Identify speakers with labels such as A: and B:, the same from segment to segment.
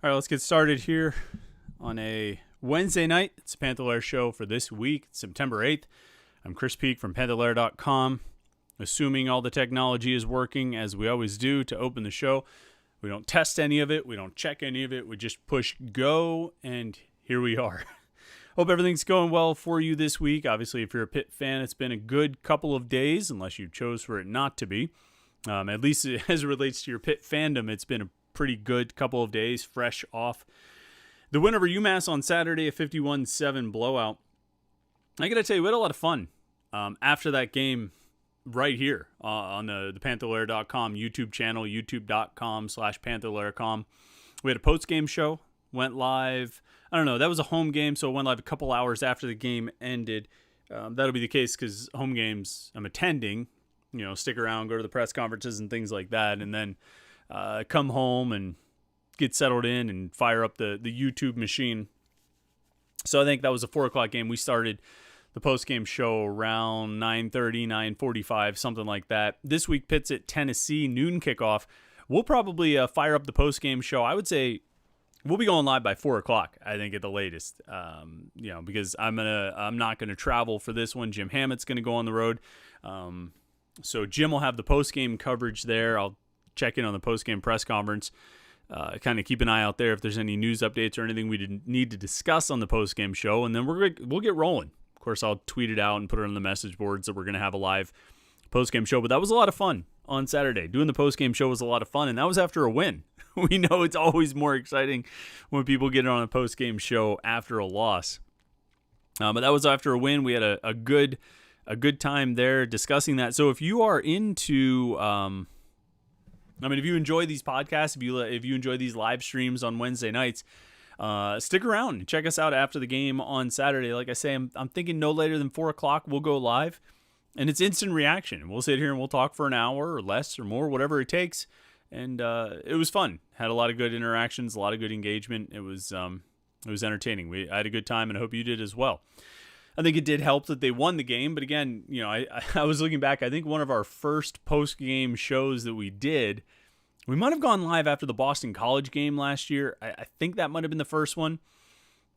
A: All right, let's get started here on a Wednesday night. It's the Panther-Lair Show for this week, September 8th. I'm Chris Peak from Panther-Lair.com. Assuming all the technology is working as we always do to open the show. We don't test any of it. We don't check any of it. We just push go, and here we are. Hope everything's going well for you this week. Obviously, if you're a Pitt fan, it's been a good couple of days, unless you chose for it not to be. At least as it relates to your Pitt fandom, it's been a pretty good couple of days, fresh off the win over UMass on Saturday, a 51-7 blowout. I got to tell you, we had a lot of fun after that game right here on the Panther-Lair.com YouTube channel, youtube.com/Panther-Lair.com. We had a post-game show, went live. I don't know, that was a home game, so it went live a couple hours after the game ended. That'll be the case because home games I'm attending, stick around, go to the press conferences and things like that, and then come home and get settled in and fire up the YouTube machine. So I think that was a 4 o'clock game. We started the post-game show around 9:30, 9:45, something like that. This week, Pitt's at Tennessee, noon kickoff. We'll probably fire up the post-game show. I would say we'll be going live by 4 o'clock, I think, at the latest. Because I'm not gonna travel for this one. Jim Hammett's gonna go on the road. So Jim will have the post-game coverage there. I'll check in on the post-game press conference. Kind of keep an eye out there if there's any news updates or anything we need to discuss on the post-game show, and then we'll get rolling. Of course, I'll tweet it out and put it on the message boards that we're going to have a live post-game show. But that was a lot of fun on Saturday. Doing the post-game show was a lot of fun, and that was after a win. We know it's always more exciting when people get on a post-game show after a loss. But that was after a win. We had a good time there discussing that. So if you are into if you enjoy these podcasts, if you enjoy these live streams on Wednesday nights, stick around and check us out after the game on Saturday. Like I say, I'm thinking no later than 4 o'clock we'll go live, and it's instant reaction. We'll sit here and we'll talk for an hour or less or more, whatever it takes, and it was fun. Had a lot of good interactions, a lot of good engagement. It was entertaining. I had a good time, and I hope you did as well. I think it did help that they won the game, but again, I was looking back. I think one of our first post-game shows that we did, we might have gone live after the Boston College game last year. I think that might have been the first one.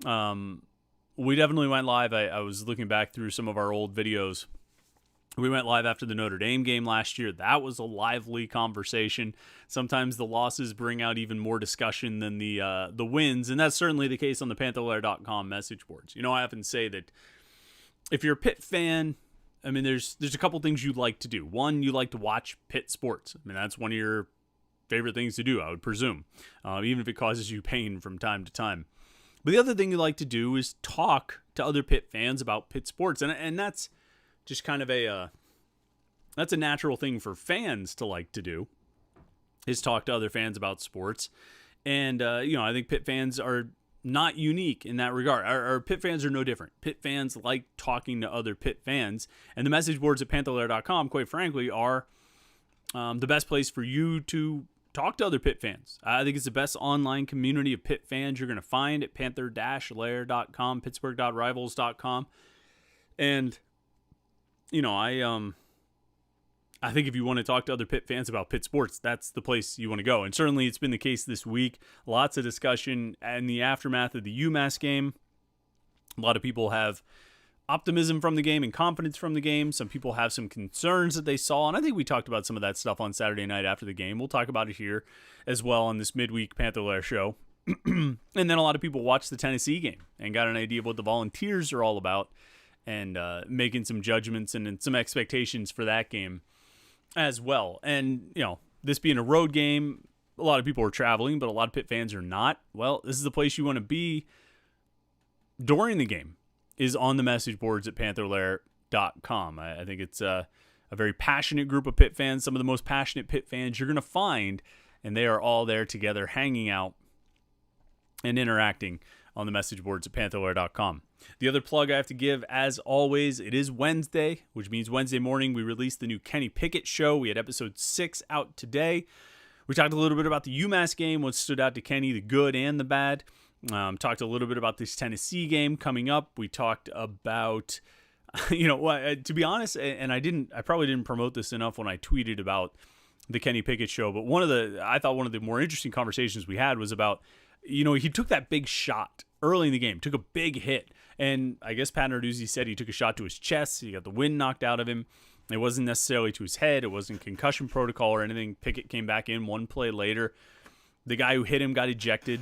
A: We definitely went live. I was looking back through some of our old videos. We went live after the Notre Dame game last year. That was a lively conversation. Sometimes the losses bring out even more discussion than the wins, and that's certainly the case on the Panther-Lair.com message boards. I often say that if you're a Pitt fan, there's a couple things you like to do. One, you like to watch Pitt sports. That's one of your favorite things to do, I would presume, even if it causes you pain from time to time. But the other thing you like to do is talk to other Pitt fans about Pitt sports, and that's just kind of that's a natural thing for fans to like to do, is talk to other fans about sports. And I think Pitt fans are not unique in that regard. Our Pitt fans are no different. Pitt fans like talking to other Pitt fans, and the message boards at Panther-Lair.com, quite frankly, are the best place for you to talk to other Pitt fans. I think it's the best online community of Pitt fans you're going to find at Panther-Lair.com, Pittsburgh.rivals.com. And, I think if you want to talk to other Pitt fans about Pitt sports, that's the place you want to go. And certainly it's been the case this week. Lots of discussion in the aftermath of the UMass game. A lot of people have optimism from the game and confidence from the game. Some people have some concerns that they saw, and I think we talked about some of that stuff on Saturday night after the game. We'll talk about it here as well on this midweek Panther-Lair show. And then a lot of people watched the Tennessee game and got an idea of what the Volunteers are all about, and making some judgments and some expectations for that game as well. And, this being a road game, a lot of people are traveling, but a lot of Pitt fans are not. Well, this is the place you want to be during the game, is on the message boards at Panther-Lair.com. I think it's a very passionate group of Pitt fans, some of the most passionate Pitt fans you're going to find, and they are all there together hanging out and interacting on the message boards at Panther-Lair.com. The other plug I have to give, as always, it is Wednesday, which means Wednesday morning we released the new Kenny Pickett show. We had episode 6 out today. We talked a little bit about the UMass game, what stood out to Kenny, the good and the bad. Talked a little bit about this Tennessee game coming up. We talked about, to be honest, and I probably didn't promote this enough when I tweeted about the Kenny Pickett show, but I thought one of the more interesting conversations we had was about he took that big shot early in the game, took a big hit. And I guess Pat Narduzzi said he took a shot to his chest. He got the wind knocked out of him. It wasn't necessarily to his head. It wasn't concussion protocol or anything. Pickett came back in one play later. The guy who hit him got ejected.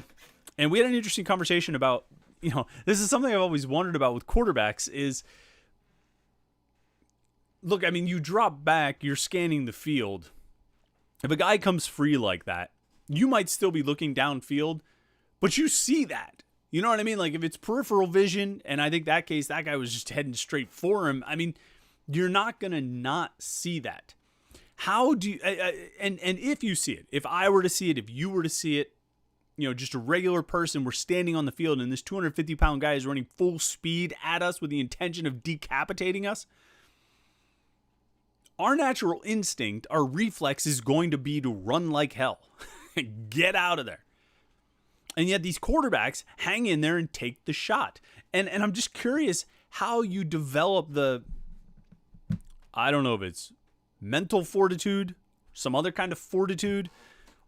A: And we had an interesting conversation about, this is something I've always wondered about with quarterbacks is, look, I mean, you drop back, you're scanning the field. If a guy comes free like that, you might still be looking downfield, but you see that. You know what I mean? Like if it's peripheral vision, and I think that case, that guy was just heading straight for him. I mean, you're not going to not see that. How do you, and if you see it, if I were to see it, if you were to see it, just a regular person, we're standing on the field and this 250-pound guy is running full speed at us with the intention of decapitating us. Our natural instinct, our reflex is going to be to run like hell. Get out of there. And yet these quarterbacks hang in there and take the shot. And I'm just curious how you develop I don't know if it's mental fortitude, some other kind of fortitude,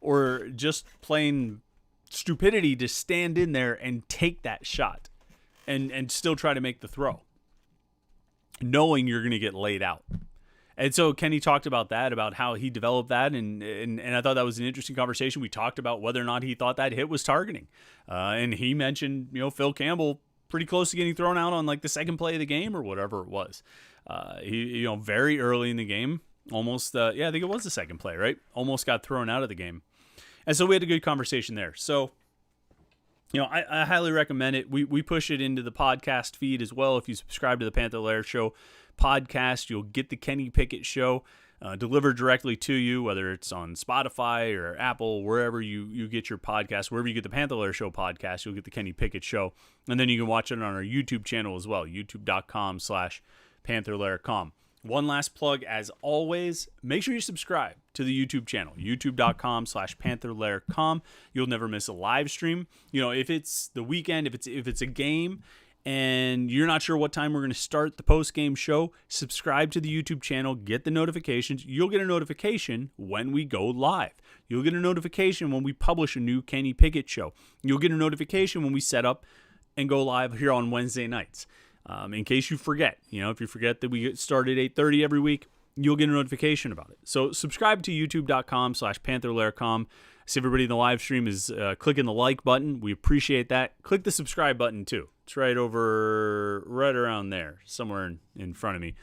A: or just plain stupidity to stand in there and take that shot and still try to make the throw, knowing you're going to get laid out. And so Kenny talked about that, about how he developed that, and I thought that was an interesting conversation. We talked about whether or not he thought that hit was targeting. And he mentioned, Phil Campbell pretty close to getting thrown out on like the second play of the game or whatever it was. He very early in the game, almost, I think it was the second play, right? Almost got thrown out of the game. And so we had a good conversation there. So, I highly recommend it. We push it into the podcast feed as well. If you subscribe to the Panther-Lair Show podcast, you'll get the Kenny Pickett Show delivered directly to you, whether it's on Spotify or Apple, wherever you get your podcast. Wherever you get the Panther-Lair Show podcast, you'll get the Kenny Pickett Show. And then you can watch it on our YouTube channel as well, youtube.com/Panther-Lair.com. One last plug, as always, make sure you subscribe to the YouTube channel, youtube.com/Panther-Lair.com. You'll never miss a live stream. If it's the weekend, if it's a game, and you're not sure what time we're going to start the post-game show, subscribe to the YouTube channel, get the notifications. You'll get a notification when we go live. You'll get a notification when we publish a new Kenny Pickett Show. You'll get a notification when we set up and go live here on Wednesday nights. In case you forget, if you forget that we start at 8:30 every week, you'll get a notification about it. So subscribe to youtube.com/Panther-Lair.com. I see everybody in the live stream is clicking the like button. We appreciate that. Click the subscribe button too. It's right around there, somewhere in front of me.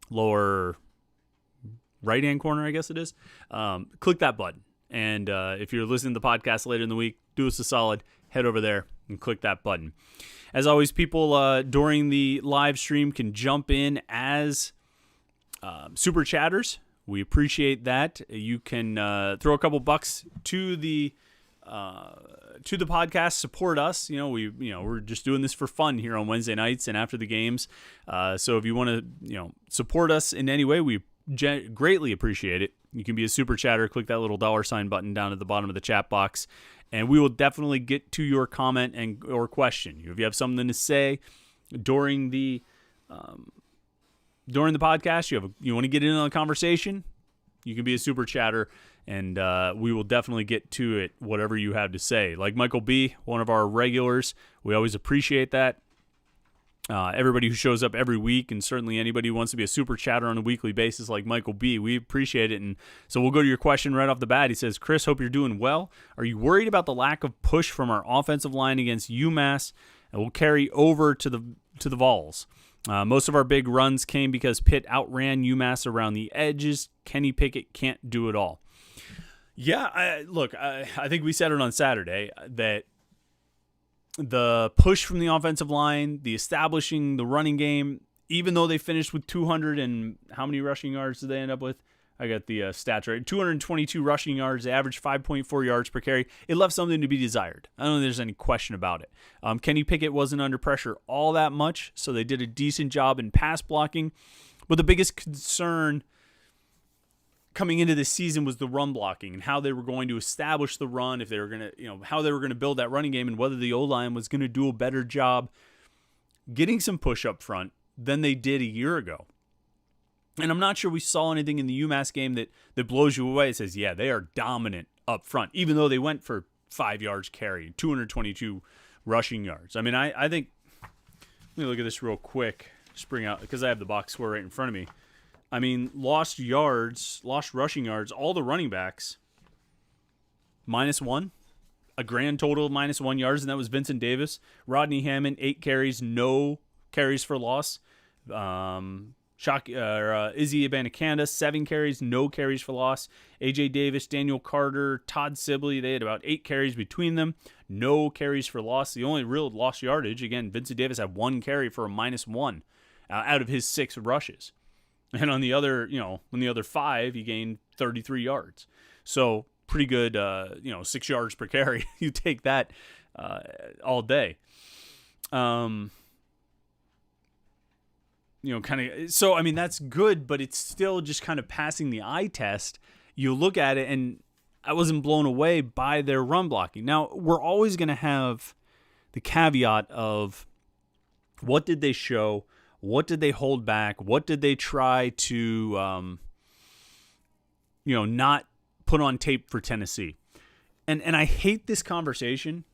A: Lower right-hand corner, I guess it is. Click that button. And if you're listening to the podcast later in the week, do us a solid. Head over there and click that button. As always, people during the live stream can jump in as super chatters. We appreciate that. You can throw a couple bucks to the podcast, support us. We're just doing this for fun here on Wednesday nights and after the games. So if you want to support us in any way, we greatly appreciate it. You can be a super chatter. Click that little $sign button down at the bottom of the chat box, and we will definitely get to your comment or question. If you have something to say during the podcast, you want to get in on the conversation, you can be a super chatter, and we will definitely get to it, whatever you have to say. Like Michael B., one of our regulars, we always appreciate that. Everybody who shows up every week, and certainly anybody who wants to be a super chatter on a weekly basis like Michael B., we appreciate it. And so we'll go to your question right off the bat. He says, Chris, hope you're doing well. Are you worried about the lack of push from our offensive line against UMass and will carry over to the Vols? Most of our big runs came because Pitt outran UMass around the edges. Kenny Pickett can't do it all. Yeah, I think we said it on Saturday that the push from the offensive line, the establishing the running game, even though they finished with 200 and how many rushing yards did they end up with? I got the stats right. 222 rushing yards. They averaged 5.4 yards per carry. It left something to be desired. I don't think there's any question about it. Kenny Pickett wasn't under pressure all that much, so they did a decent job in pass blocking. But the biggest concern coming into this season was the run blocking and how they were going to establish the run, if they were going to, how they were going to build that running game, and whether the O-line was going to do a better job getting some push up front than they did a year ago. And I'm not sure we saw anything in the UMass game that blows you away. It says, yeah, they are dominant up front, even though they went for yards carry, 222 rushing yards. I mean, I think, let me look at this real quick, just bring out, because I have the box score right in front of me. I mean, lost rushing yards, all the running backs, -1. A grand total of -1 yards, and that was Vincent Davis. Rodney Hammond, 8 carries, no carries for loss. Izzy Abanikanda, 7 carries, no carries for loss. A.J. Davis, Daniel Carter, Todd Sibley, they had about 8 carries between them, no carries for loss. The only real lost yardage, again, Vincent Davis had 1 carry for a -1 out of his 6 rushes. And on the other, on the other 5, he gained 33 yards. So pretty good, 6 yards per carry. You take that all day. So, I mean, that's good, but it's still just kind of passing the eye test. You look at it, and I wasn't blown away by their run blocking. Now, we're always going to have the caveat of what did they show? What did they hold back? What did they try to, not put on tape for Tennessee? And I hate this conversation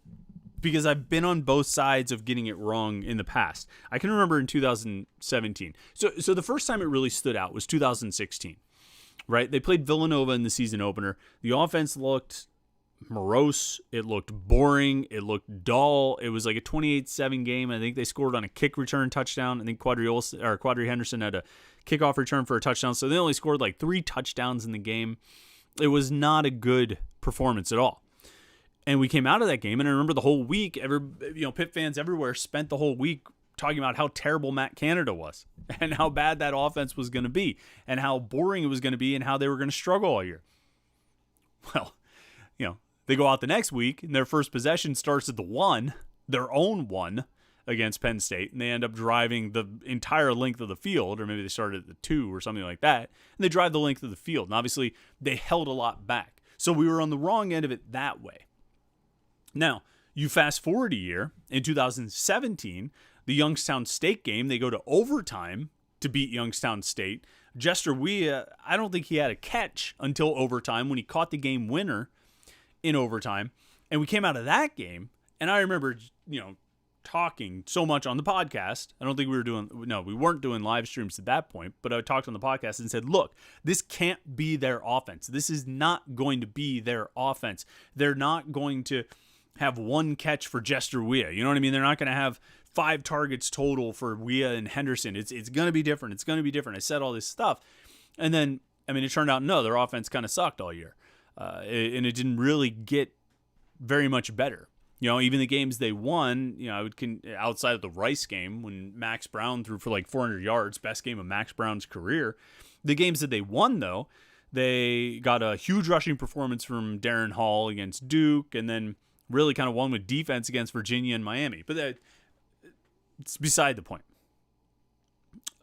A: because I've been on both sides of getting it wrong in the past. I can remember in 2017. So the first time it really stood out was 2016, right? They played Villanova in the season opener. The offense looked morose. It looked boring. It looked dull. It was like a 28-7 game. I think they scored on a kick return touchdown. I think Quadri Henderson had a kickoff return for a touchdown. So they only scored like 3 touchdowns in the game. It was not a good performance at all. And we came out of that game, and I remember the whole week, Pitt fans everywhere spent the whole week talking about how terrible Matt Canada was and how bad that offense was going to be and how boring it was going to be and how they were going to struggle all year. Well, they go out the next week, and their first possession starts at the 1, their own 1, against Penn State, and they end up driving the entire length of the field, or maybe they started at the 2 or something like that, and they drive the length of the field. And obviously, they held a lot back. So we were on the wrong end of it that way. Now, you fast forward a year, in 2017, the Youngstown State game, they go to overtime to beat Youngstown State. Jester Weah, I don't think he had a catch until overtime when he caught the game winner in overtime. And we came out of that game, and I remember, talking so much on the podcast. I don't think we weren't doing live streams at that point, but I talked on the podcast and said, look, this can't be their offense. This is not going to be their offense. They're not going to have 1 catch for Jester Weah. You know what I mean? They're not going to have 5 targets total for Weah and Henderson. It's going to be different. It's going to be different. I said all this stuff. And then, it turned out, no, their offense kind of sucked all year. And it didn't really get very much better. Even the games they won, outside of the Rice game when Max Brown threw for like 400 yards, best game of Max Brown's career. The games that they won, though, they got a huge rushing performance from Darren Hall against Duke, and then really kind of won with defense against Virginia and Miami. But it's beside the point.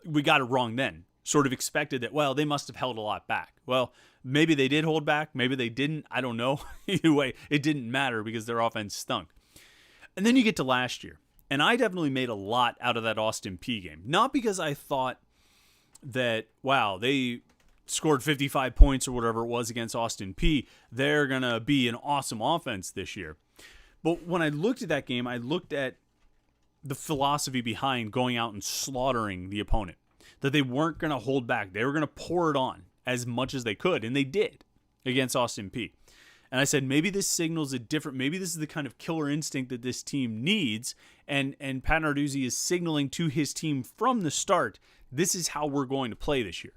A: We got it wrong then. Sort of expected that, well, they must have held a lot back. Well, maybe they did hold back. Maybe they didn't. I don't know. Either way, it didn't matter because their offense stunk. And then you get to last year. And I definitely made a lot out of that Austin Peay game. Not because I thought that, wow, they scored 55 points or whatever it was against Austin Peay. They're going to be an awesome offense this year. But when I looked at that game, I looked at the philosophy behind going out and slaughtering the opponent. That they weren't going to hold back. They were going to pour it on as much as they could. And they did against Austin Peay. And I said, maybe this signals a different, maybe this is the kind of killer instinct that this team needs. And Pat Narduzzi is signaling to his team from the start, this is how we're going to play this year.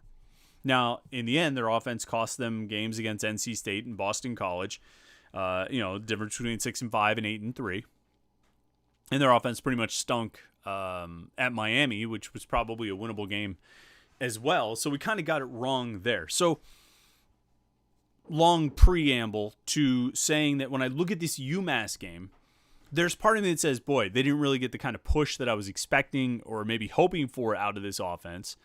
A: Now, in the end, their offense cost them games against NC State and Boston College. Difference between 6-5 and 8-3. And their offense pretty much stunk at Miami, which was probably a winnable game as well. So we kind of got it wrong there. So long preamble to saying that when I look at this UMass game, there's part of me that says, boy, they didn't really get the kind of push that I was expecting or maybe hoping for out of this offense,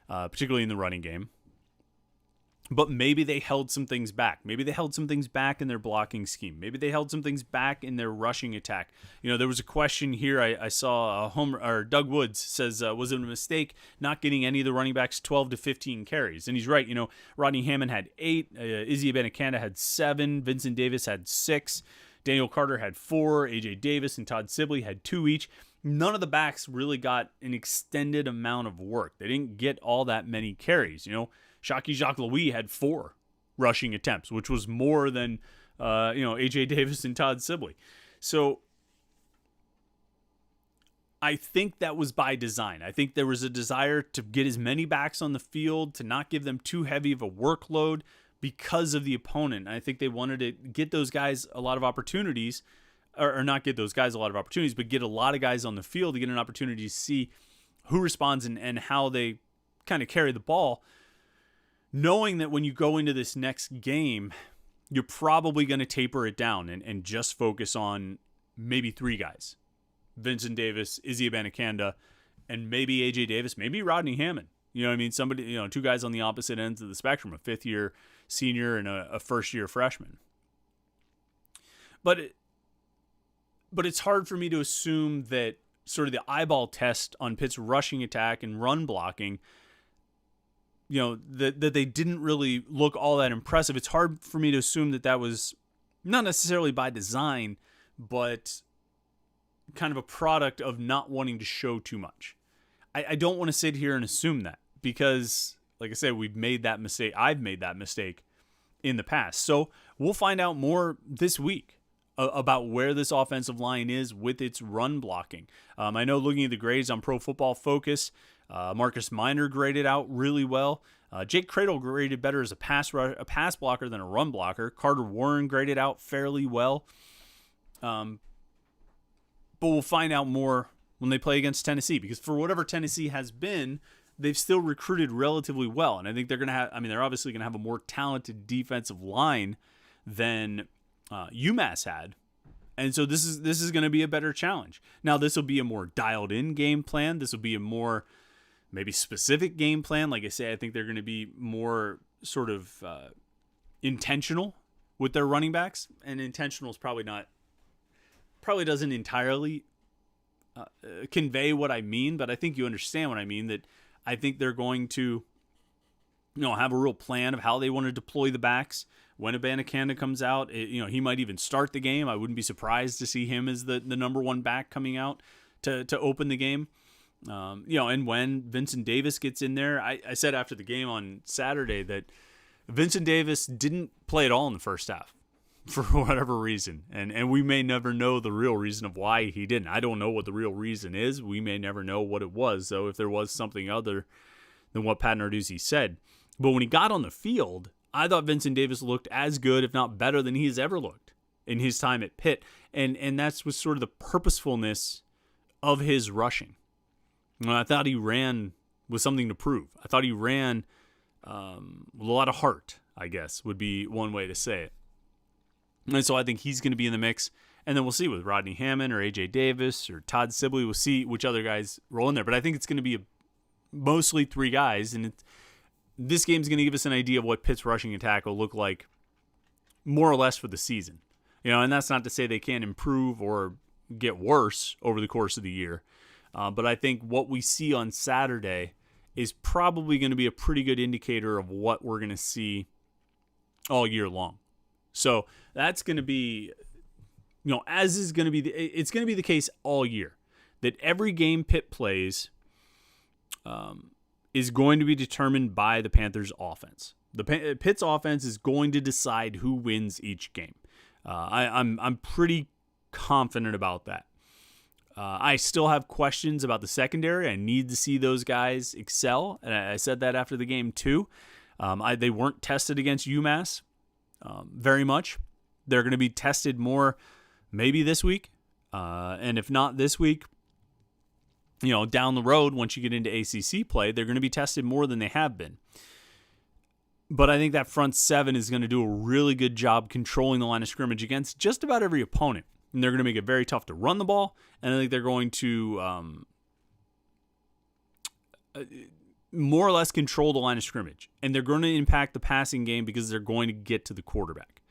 A: particularly in the running game. But maybe they held some things back. Maybe they held some things back in their blocking scheme. Maybe they held some things back in their rushing attack. There was a question here. I saw Doug Woods says, was it a mistake not getting any of the running backs 12 to 15 carries? And he's right. Rodney Hammond had 8. Izzy Abanikanda had 7. Vincent Davis had 6. Daniel Carter had 4. A.J. Davis and Todd Sibley had 2 each. None of the backs really got an extended amount of work. They didn't get all that many carries. Shockey Jacques-Louis had 4 rushing attempts, which was more than, A.J. Davis and Todd Sibley. So I think that was by design. I think there was a desire to get as many backs on the field, to not give them too heavy of a workload because of the opponent. I think they wanted to get those guys a lot of opportunities, or not get those guys a lot of opportunities, but get a lot of guys on the field to get an opportunity to see who responds and how they kind of carry the ball, knowing that when you go into this next game, you're probably going to taper it down and just focus on maybe 3 guys. Vincent Davis, Izzy Abanikanda, and maybe A.J. Davis, maybe Rodney Hammond. You know what I mean? Somebody, 2 guys on the opposite ends of the spectrum, a 5th-year senior and a first-year freshman. But it's hard for me to assume that sort of the eyeball test on Pitt's rushing attack and run blocking, that they didn't really look all that impressive. It's hard for me to assume that was not necessarily by design, but kind of a product of not wanting to show too much. I don't want to sit here and assume that because, like I said, we've made that mistake. I've made that mistake in the past. So we'll find out more this week about where this offensive line is with its run blocking. I know looking at the grades on Pro Football Focus, Marcus Minor graded out really well. Jake Cradle graded better as a pass blocker than a run blocker. Carter Warren graded out fairly well. But we'll find out more when they play against Tennessee, because for whatever Tennessee has been, they've still recruited relatively well. And I think they're going to have, they're obviously going to have a more talented defensive line than UMass had. And so this is going to be a better challenge. Now, this will be a more dialed in game plan. This will be a more maybe specific game plan. Like I say, I think they're going to be more sort of intentional with their running backs. And intentional is probably doesn't entirely convey what I mean, but I think you understand what I mean, that I think they're going to have a real plan of how they want to deploy the backs. When Abanikanda comes out, he might even start the game. I wouldn't be surprised to see him as the number 1 back coming out to open the game. And when Vincent Davis gets in there, I said after the game on Saturday that Vincent Davis didn't play at all in the first half for whatever reason. And we may never know the real reason of why he didn't. I don't know what the real reason is. We may never know what it was, though, if there was something other than what Pat Narduzzi said. But when he got on the field, I thought Vincent Davis looked as good, if not better, than he has ever looked in his time at Pitt. And that's was sort of the purposefulness of his rushing. I thought he ran with something to prove. I thought he ran with a lot of heart, I guess, would be one way to say it. And so I think he's going to be in the mix. And then we'll see with Rodney Hammond or A.J. Davis or Todd Sibley. We'll see which other guys roll in there. But I think it's going to be mostly 3 guys. And this game's going to give us an idea of what Pitt's rushing attack will look like more or less for the season. And that's not to say they can't improve or get worse over the course of the year. But I think what we see on Saturday is probably going to be a pretty good indicator of what we're going to see all year long. So that's going to be, as is going to be, it's going to be the case all year, that every game Pitt plays is going to be determined by the Panthers' offense. Pitt's offense is going to decide who wins each game. I'm pretty confident about that. I still have questions about the secondary. I need to see those guys excel, and I said that after the game too. They weren't tested against UMass very much. They're going to be tested more maybe this week, and if not this week, down the road once you get into ACC play, they're going to be tested more than they have been. But I think that front 7 is going to do a really good job controlling the line of scrimmage against just about every opponent. And they're going to make it very tough to run the ball. And I think they're going to more or less control the line of scrimmage. And they're going to impact the passing game because they're going to get to the quarterback.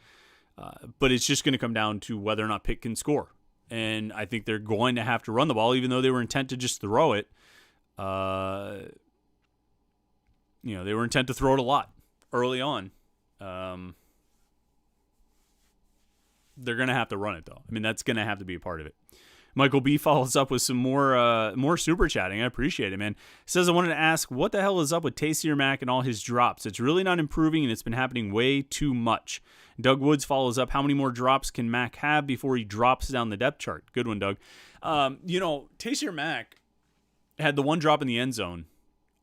A: But it's just going to come down to whether or not Pitt can score. And I think they're going to have to run the ball, even though they were intent to just throw it. They were intent to throw it a lot early on. They're going to have to run it, though. I mean, that's going to have to be a part of it. Michael B follows up with some more super chatting. I appreciate it, man. He says, I wanted to ask, what the hell is up with Taysier Mack and all his drops? It's really not improving, and it's been happening way too much. Doug Woods follows up, how many more drops can Mack have before he drops down the depth chart? Good one, Doug. Taysier Mack had the one drop in the end zone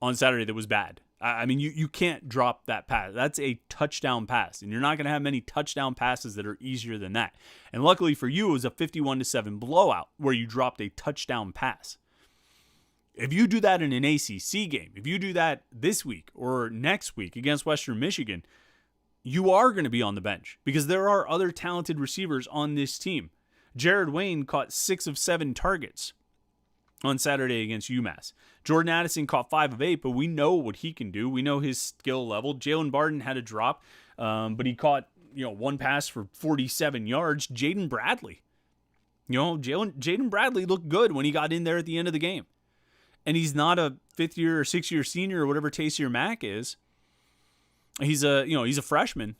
A: on Saturday that was bad. I mean, you can't drop that pass. That's a touchdown pass, and you're not going to have many touchdown passes that are easier than that. And luckily for you, it was a 51-7 blowout where you dropped a touchdown pass. If you do that in an ACC game, if you do that this week or next week against Western Michigan, you are going to be on the bench because there are other talented receivers on this team. Jared Wayne caught 6 of 7 targets on Saturday against UMass. Jordan Addison caught 5 of 8, but we know what he can do. We know his skill level. Jalen Barden had a drop, but he caught one pass for 47 yards. Jaden Bradley. Jaden Bradley looked good when he got in there at the end of the game. And he's not a 5th year or 6th year senior or whatever Taysier Mack is. He's a freshman.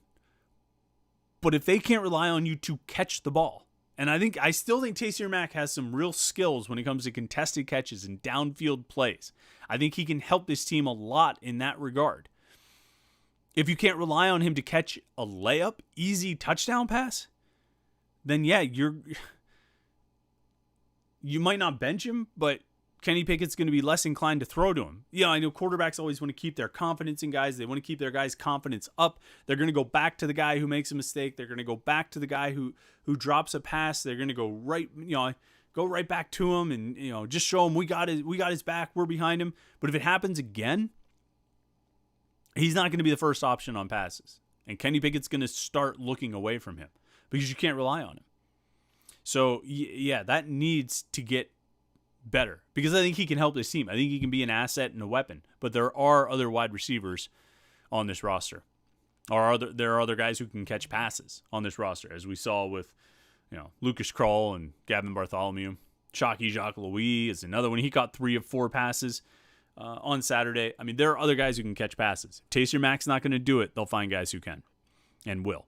A: But if they can't rely on you to catch the ball, and I still think Taysier Mack has some real skills when it comes to contested catches and downfield plays. I think he can help this team a lot in that regard. If you can't rely on him to catch a layup, easy touchdown pass, then yeah, you might not bench him, but Kenny Pickett's going to be less inclined to throw to him. I know quarterbacks always want to keep their confidence in guys. They want to keep their guys' confidence up. They're going to go back to the guy who makes a mistake. They're going to go back to the guy who drops a pass. They're going to go right back to him and just show him we got his back. We're behind him. But if it happens again, he's not going to be the first option on passes. And Kenny Pickett's going to start looking away from him because you can't rely on him. So yeah, that needs to get better because I think he can help this team. I think he can be an asset and a weapon, but there are other wide receivers on this roster. There are other guys who can catch passes on this roster, as we saw with Lucas Krull and Gavin Bartholomew. Shockey Jacques Louis is another one. He caught 3 of 4 passes on Saturday. I mean, there are other guys who can catch passes. If Taysier Mack's not going to do it, they'll find guys who can and will.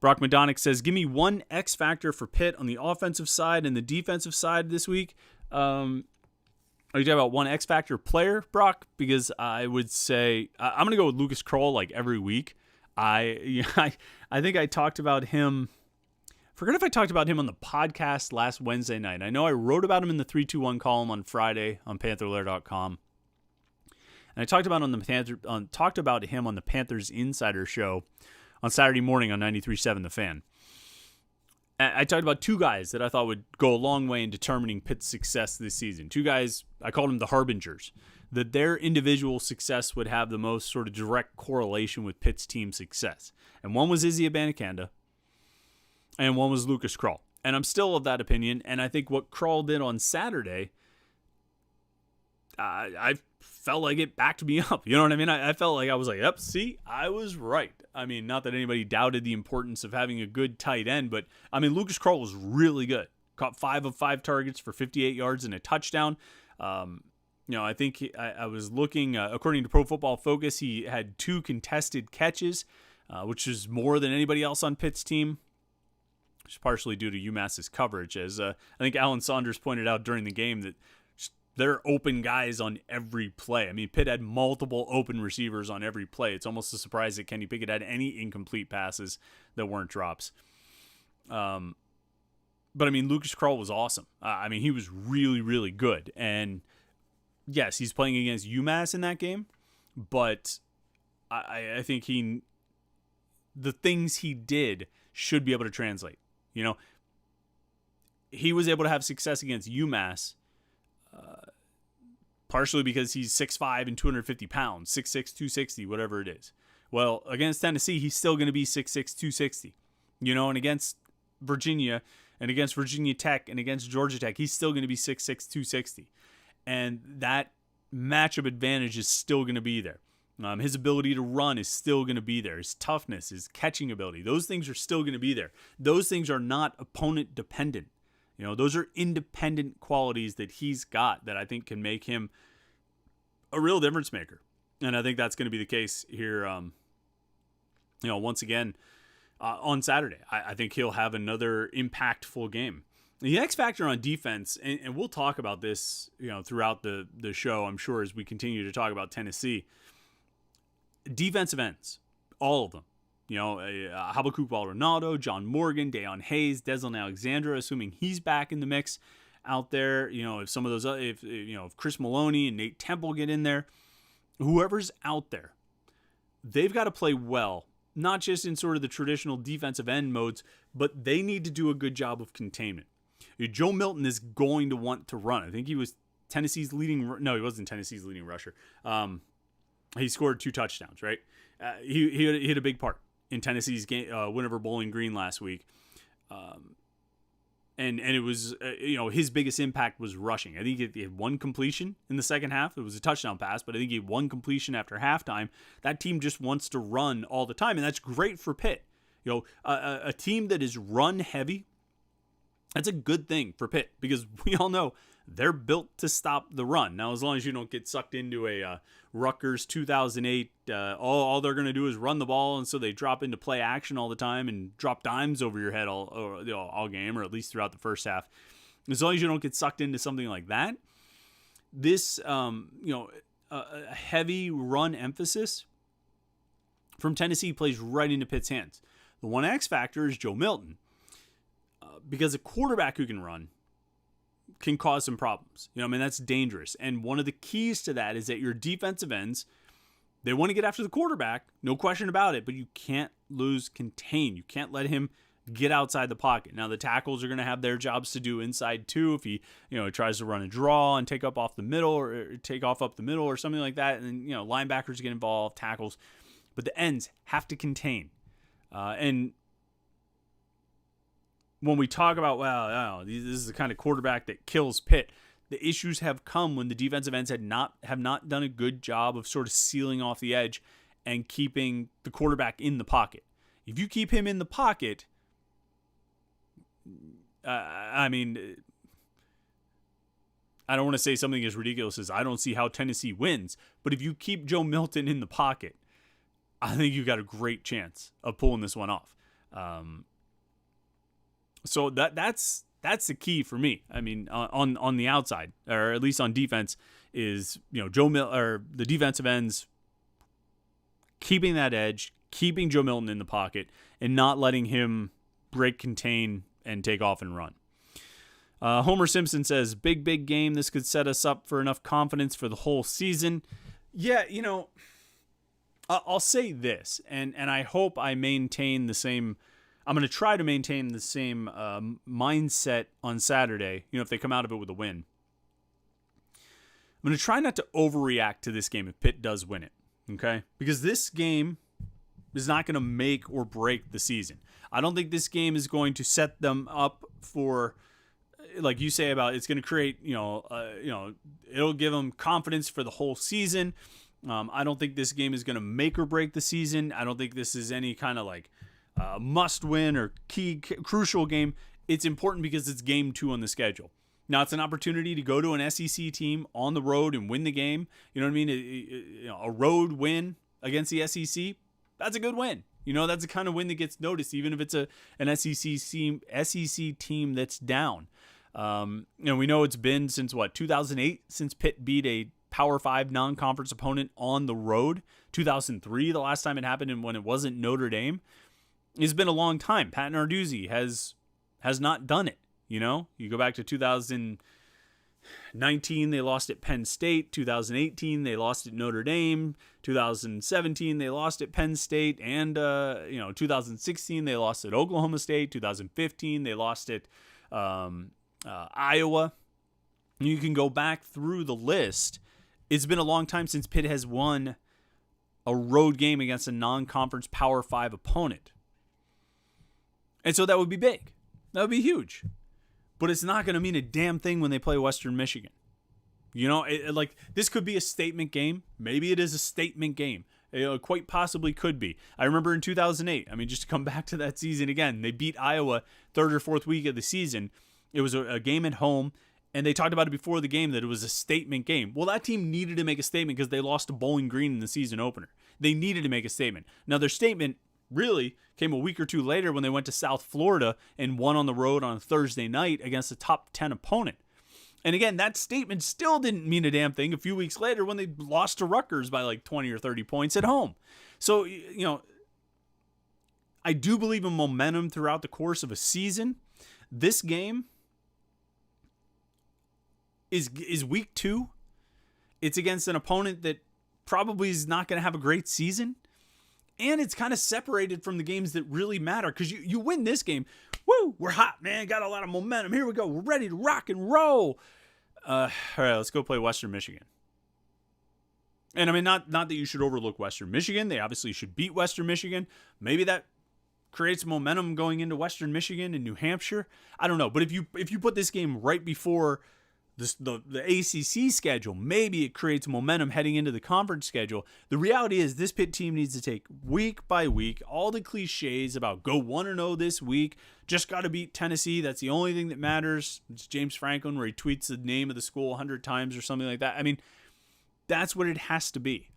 A: Brock Madonic says, give me one X factor for Pitt on the offensive side and the defensive side this week. Are you talking about one X Factor player, Brock? Because I would say I'm going to go with Lucas Krull like every week. I think I talked about him. Forget if I talked about him on the podcast last Wednesday night. I know I wrote about him in the 321 column on Friday on Panther-Lair.com. And I talked about him on the Panthers Insider Show on Saturday morning on 93.7 The Fan. I talked about 2 guys that I thought would go a long way in determining Pitt's success this season. 2 guys, I called them the harbingers, that their individual success would have the most sort of direct correlation with Pitt's team success. And one was Izzy Abanikanda, and one was Lucas Krull. And I'm still of that opinion, and I think what Krull did on Saturday, I felt like it backed me up. You know what I mean? I felt like I was like, yep, see, I was right. I mean, not that anybody doubted the importance of having a good tight end, but I mean, Lucas Krull was really good. Caught 5 of 5 targets for 58 yards and a touchdown. I think I was looking, according to Pro Football Focus, he had 2 contested catches, which is more than anybody else on Pitt's team, which is partially due to UMass's coverage. As I think Alan Saunders pointed out during the game that there are open guys on every play. I mean, Pitt had multiple open receivers on every play. It's almost a surprise that Kenny Pickett had any incomplete passes that weren't drops. But I mean, Lucas Krull was awesome. He was really, really good. And yes, he's playing against UMass in that game, but I think the things he did should be able to translate. He was able to have success against UMass, partially because he's 6'5" and 250 pounds, 6'6", 260, whatever it is. Well, against Tennessee, he's still going to be 6'6", 260. And against Virginia and against Virginia Tech and against Georgia Tech, he's still going to be 6'6", 260. And that matchup advantage is still going to be there. His ability to run is still going to be there. His toughness, his catching ability, those things are still going to be there. Those things are not opponent dependent. Those are independent qualities that he's got that I think can make him a real difference maker. And I think that's going to be the case here. Once again, on Saturday. I think he'll have another impactful game. The X factor on defense, and we'll talk about this, throughout the show, I'm sure, as we continue to talk about Tennessee. Defensive ends, all of them. Habakkuk Baldonado, John Morgan, Deion Hayes, Deslin Alexandra, assuming he's back in the mix out there. If some of those, if Chris Maloney and Nate Temple get in there, whoever's out there, they've got to play well, not just in sort of the traditional defensive end modes, but they need to do a good job of containment. Joe Milton is going to want to run. I think he was Tennessee's leading. No, he wasn't Tennessee's leading rusher. He scored 2 touchdowns, right? He had a big part in Tennessee's game, win over Bowling Green last week. And it was, his biggest impact was rushing. I think he had 1 completion in the second half. It was a touchdown pass, but I think he had 1 completion after halftime. That team just wants to run all the time, and that's great for Pitt. A team that is run heavy, that's a good thing for Pitt, because we all know they're built to stop the run. Now, as long as you don't get sucked into a Rutgers 2008, all they're going to do is run the ball, and so they drop into play action all the time and drop dimes over your head all game, or at least throughout the first half. As long as you don't get sucked into something like that, this a heavy run emphasis from Tennessee plays right into Pitt's hands. The one X factor is Joe Milton, because a quarterback who can run can cause some problems. That's dangerous. And one of the keys to that is that your defensive ends, they want to get after the quarterback, no question about it, but you can't lose contain. You can't let him get outside the pocket. Now, the tackles are going to have their jobs to do inside too. If he, tries to run a draw and take off up the middle or something like that, and then, linebackers get involved, tackles, but the ends have to contain. And when we talk about, this is the kind of quarterback that kills Pitt, the issues have come when the defensive ends have not done a good job of sort of sealing off the edge and keeping the quarterback in the pocket. If you keep him in the pocket, I don't want to say something as ridiculous as I don't see how Tennessee wins, but if you keep Joe Milton in the pocket, I think you've got a great chance of pulling this one off. So that's the key for me. On the outside, or at least on defense, is the defensive ends keeping that edge, keeping Joe Milton in the pocket, and not letting him break contain and take off and run. Homer Simpson says, big game. This could set us up for enough confidence for the whole season. Yeah, I'll say this, and I hope I maintain the same. I'm going to try to maintain the same mindset on Saturday, if they come out of it with a win. I'm going to try not to overreact to this game if Pitt does win it, okay? Because this game is not going to make or break the season. I don't think this game is going to set them up for, like you say about, it's going to create, it'll give them confidence for the whole season. I don't think this game is going to make or break the season. I don't think this is any kind of must win or crucial game. It's important because it's game 2 on the schedule. Now, it's an opportunity to go to an SEC team on the road and win the game. You know what I mean? A road win against the SEC, that's a good win. That's the kind of win that gets noticed, even if it's an SEC team that's down. We know it's been since 2008 since Pitt beat a Power 5 non-conference opponent on the road. 2003, the last time it happened, and when it wasn't Notre Dame. It's been a long time. Pat Narduzzi has not done it. You go back to 2019, they lost at Penn State. 2018, they lost at Notre Dame. 2017, they lost at Penn State. And, 2016, they lost at Oklahoma State. 2015, they lost at Iowa. You can go back through the list. It's been a long time since Pitt has won a road game against a non-conference Power 5 opponent. And so that would be big. That would be huge. But it's not going to mean a damn thing when they play Western Michigan. This could be a statement game. Maybe it is a statement game. It quite possibly could be. I remember in 2008, just to come back to that season again, they beat Iowa 3rd or 4th week of the season. It was a game at home, and they talked about it before the game that it was a statement game. Well, that team needed to make a statement because they lost to Bowling Green in the season opener. They needed to make a statement. Now, their statement really came a week or two later when they went to South Florida and won on the road on a Thursday night against a top 10 opponent. And again, that statement still didn't mean a damn thing a few weeks later when they lost to Rutgers by like 20 or 30 points at home. So, I do believe in momentum throughout the course of a season. This game is week 2. It's against an opponent that probably is not going to have a great season. And it's kind of separated from the games that really matter. Because you win this game, woo, we're hot, man. Got a lot of momentum. Here we go. We're ready to rock and roll. All right, let's go play Western Michigan. And I mean, not that you should overlook Western Michigan. They obviously should beat Western Michigan. Maybe that creates momentum going into Western Michigan and New Hampshire. I don't know. But if you put this game right before the ACC schedule, maybe it creates momentum heading into the conference schedule. The reality is this Pitt team needs to take week by week all the cliches about go 1-0 this week, just got to beat Tennessee. That's the only thing that matters. It's James Franklin where he tweets the name of the school 100 times or something like that. I mean, that's what it has to be.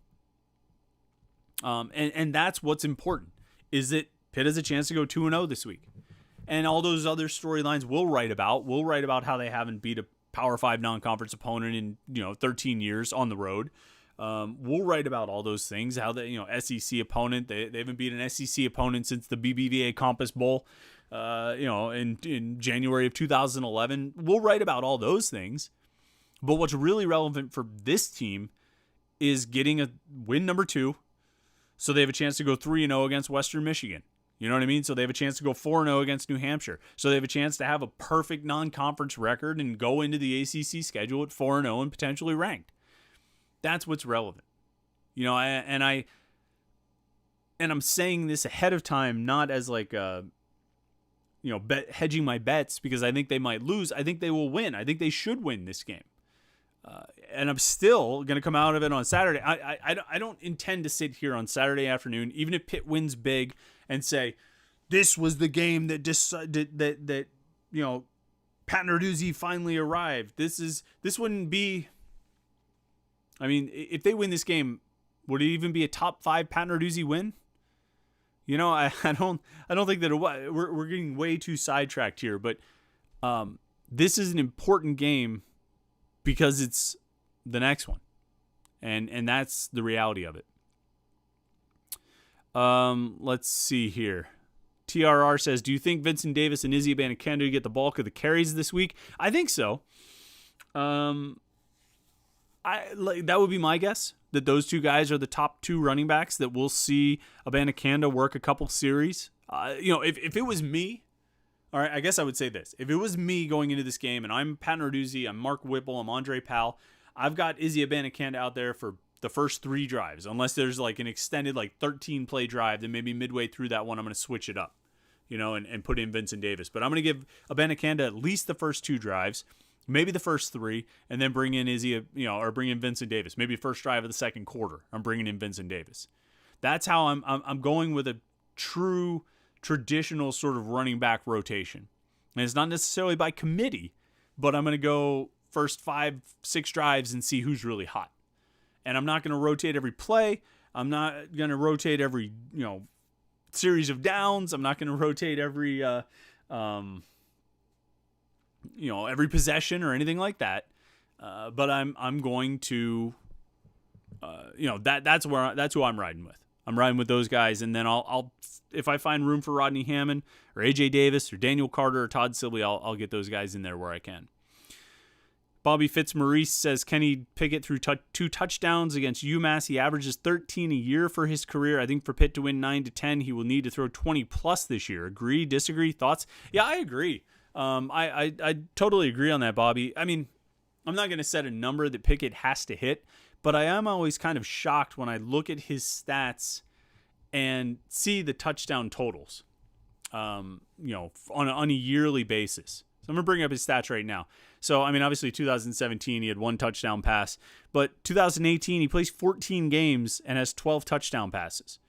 A: And that's what's important, is that Pitt has a chance to go 2-0 this week. And all those other storylines we'll write about. We'll write about how they haven't beat a Power 5 non-conference opponent in 13 years on the road. We'll write about all those things. How the SEC opponent, they haven't beat an SEC opponent since the BBVA Compass Bowl, in January of 2011. We'll write about all those things. But what's really relevant for this team is getting a win number 2, so they have a chance to go 3-0 against Western Michigan. You know what I mean? So they have a chance to go 4-0 against New Hampshire. So they have a chance to have a perfect non-conference record and go into the ACC schedule at 4-0 and potentially ranked. That's what's relevant. And I'm saying this ahead of time, not as like hedging my bets because I think they might lose. I think they will win. I think they should win this game. And I'm still going to come out of it on Saturday. I don't intend to sit here on Saturday afternoon, even if Pitt wins big, and say, this was the game that decided that Pat Narduzzi finally arrived. This wouldn't be. I mean, if they win this game, would it even be a top 5 Pat Narduzzi win? I don't think that we're getting way too sidetracked here, but this is an important game because it's the next one, and that's the reality of it. Let's see here. TRR says, do you think Vincent Davis and Izzy Abanikanda get the bulk of the carries this week? I think so. That would be my guess, that those two guys are the top 2 running backs that we'll see Abanikanda work a couple series. If it was me, all right, I guess I would say this. If it was me going into this game and I'm Pat Narduzzi, I'm Mark Whipple, I'm Andre Powell, I've got Izzy Abanikanda out there for the first 3 drives, unless there's like an extended 13 play drive, then maybe midway through that one I'm going to switch it up, and put in Vincent Davis. But I'm going to give Abanikanda at least the first 2 drives, maybe the first 3, and then bring in Izzy, or bring in Vincent Davis. Maybe first drive of the second quarter, I'm bringing in Vincent Davis. That's how I'm going with a true traditional sort of running back rotation. And it's not necessarily by committee, but I'm going to go first 5-6 drives and see who's really hot. And I'm not going to rotate every play. I'm not going to rotate every, series of downs. I'm not going to rotate every, every possession or anything like that. But I'm going to, that's who I'm riding with. I'm riding with those guys, and then I'll if I find room for Rodney Hammond or AJ Davis or Daniel Carter or Todd Sibley, I'll get those guys in there where I can. Bobby Fitzmaurice says Kenny Pickett threw 2 touchdowns against UMass. He averages 13 a year for his career. I think for Pitt to win 9 to 10, he will need to throw 20 plus this year. Agree? Disagree? Thoughts? Yeah, I agree. I totally agree on that, Bobby. I mean, I'm not going to set a number that Pickett has to hit, but I am always kind of shocked when I look at his stats and see the touchdown totals, on a yearly basis. So I'm going to bring up his stats right now. So, I mean, obviously 2017, he had 1 touchdown pass, but 2018, he plays 14 games and has 12 touchdown passes.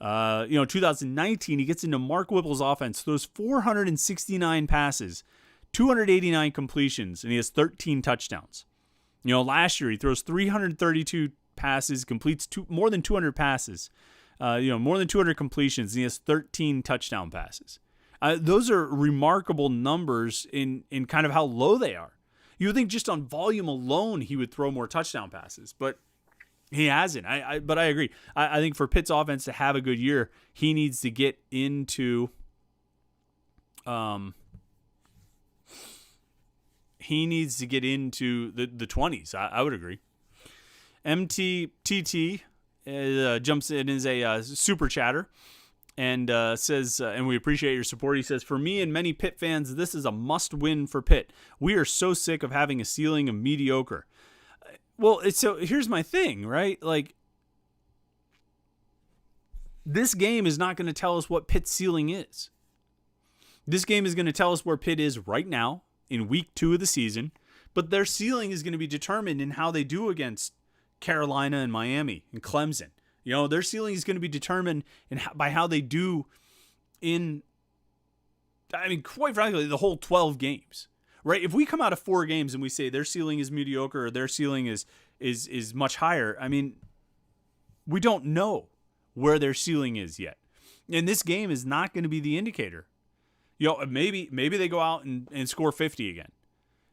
A: 2019, he gets into Mark Whipple's offense, throws 469 passes, 289 completions, and he has 13 touchdowns. Last year, he throws 332 passes, completes more than 200 passes, More than 200 completions, and he has 13 touchdown passes. Those are remarkable numbers in kind of how low they are. You would think just on volume alone he would throw more touchdown passes, but he hasn't. But I agree. I think for Pitt's offense to have a good year, he needs to get into the 20s. I would agree. MTTT jumps in as a super chatter and says, and we appreciate your support. He says, for me and many Pitt fans, this is a must-win for Pitt. We are so sick of having a ceiling of mediocre. Well, so here's my thing, right? Like, this game is not going to tell us what Pitt's ceiling is. This game is going to tell us where Pitt is right now in week 2 of the season, but their ceiling is going to be determined in how they do against Carolina and Miami and Clemson. Their ceiling is going to be determined by how they do quite frankly, the whole 12 games. Right? If we come out of 4 games and we say their ceiling is mediocre or their ceiling is much higher, we don't know where their ceiling is yet. And this game is not going to be the indicator. Maybe they go out and score 50 again.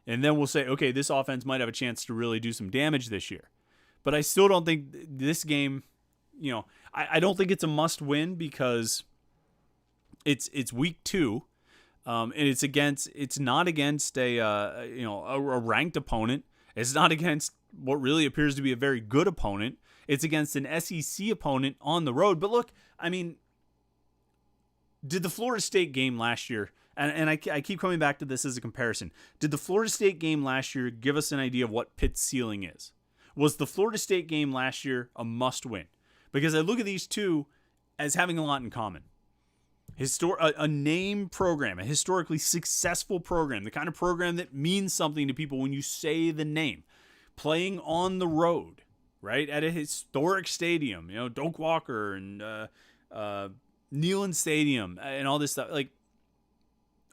A: And then we'll say, okay, this offense might have a chance to really do some damage this year. But I still don't think this game, I don't think it's a must win because it's week 2. And it's not against a ranked opponent. It's not against what really appears to be a very good opponent. It's against an SEC opponent on the road. But look, did the Florida State game last year, and I keep coming back to this as a comparison, did the Florida State game last year give us an idea of what Pitt's ceiling is? Was the Florida State game last year a must-win? Because I look at these two as having a lot in common. A name program, a historically successful program, the kind of program that means something to people when you say the name, playing on the road, right, at a historic stadium, Doak Walker and Neyland Stadium and all this stuff, like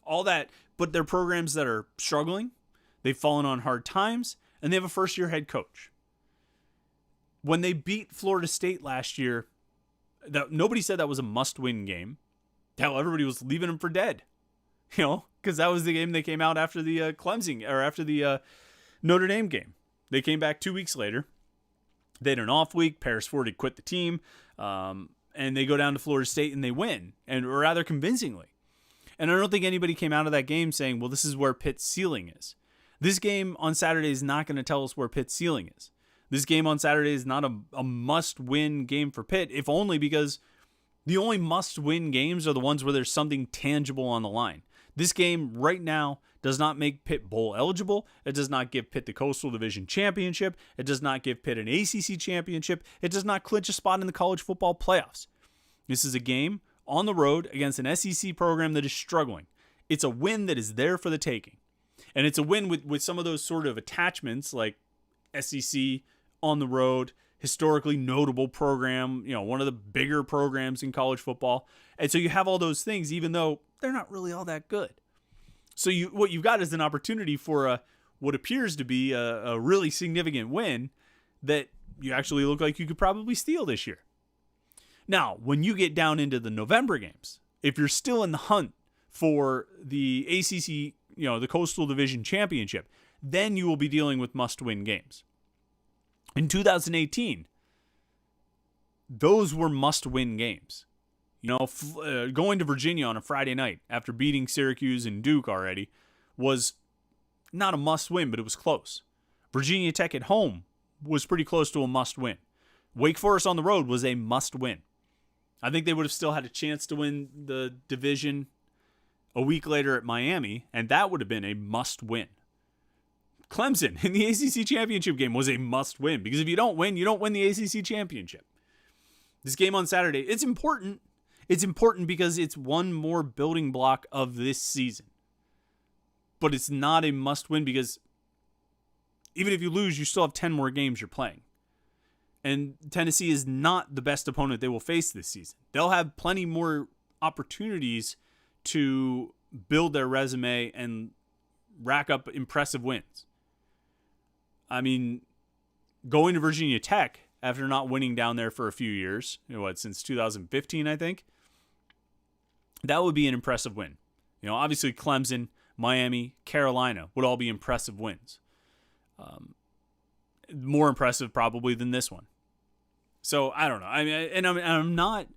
A: all that. But they're programs that are struggling, they've fallen on hard times, and they have a first-year head coach. When they beat Florida State last year, nobody said that was a must-win game. Hell, everybody was leaving them for dead, because that was the game they came out after the Clemson or after the Notre Dame game. They came back 2 weeks later. They had an off week. Paris Ford had quit the team, and they go down to Florida State and they win, and rather convincingly. And I don't think anybody came out of that game saying, well, this is where Pitt's ceiling is. This game on Saturday is not going to tell us where Pitt's ceiling is. This game on Saturday is not a must-win game for Pitt, if only because the only must-win games are the ones where there's something tangible on the line. This game right now does not make Pitt bowl eligible. It does not give Pitt the Coastal Division Championship. It does not give Pitt an ACC championship. It does not clinch a spot in the college football playoffs. This is a game on the road against an SEC program that is struggling. It's a win that is there for the taking. And it's a win with some of those sort of attachments like SEC on the road, historically notable program, one of the bigger programs in college football. And so you have all those things, even though they're not really all that good. So what you've got is an opportunity for what appears to be a really significant win that you actually look like you could probably steal this year. Now, when you get down into the November games, if you're still in the hunt for the ACC, the Coastal Division Championship, then you will be dealing with must-win games. In 2018, those were must-win games. Going to Virginia on a Friday night after beating Syracuse and Duke already was not a must-win, but it was close. Virginia Tech at home was pretty close to a must-win. Wake Forest on the road was a must-win. I think they would have still had a chance to win the division a week later at Miami, and that would have been a must-win. Clemson in the ACC championship game was a must-win, because if you don't win the ACC championship. This game on Saturday, it's important. It's important because it's one more building block of this season. But it's not a must-win because even if you lose, you still have 10 more games you're playing. And Tennessee is not the best opponent they will face this season. They'll have plenty more opportunities to build their resume and rack up impressive wins. Going to Virginia Tech after not winning down there for a few years, since 2015, I think, that would be an impressive win. Obviously Clemson, Miami, Carolina would all be impressive wins. More impressive probably than this one. So I don't know. I mean, and I'm not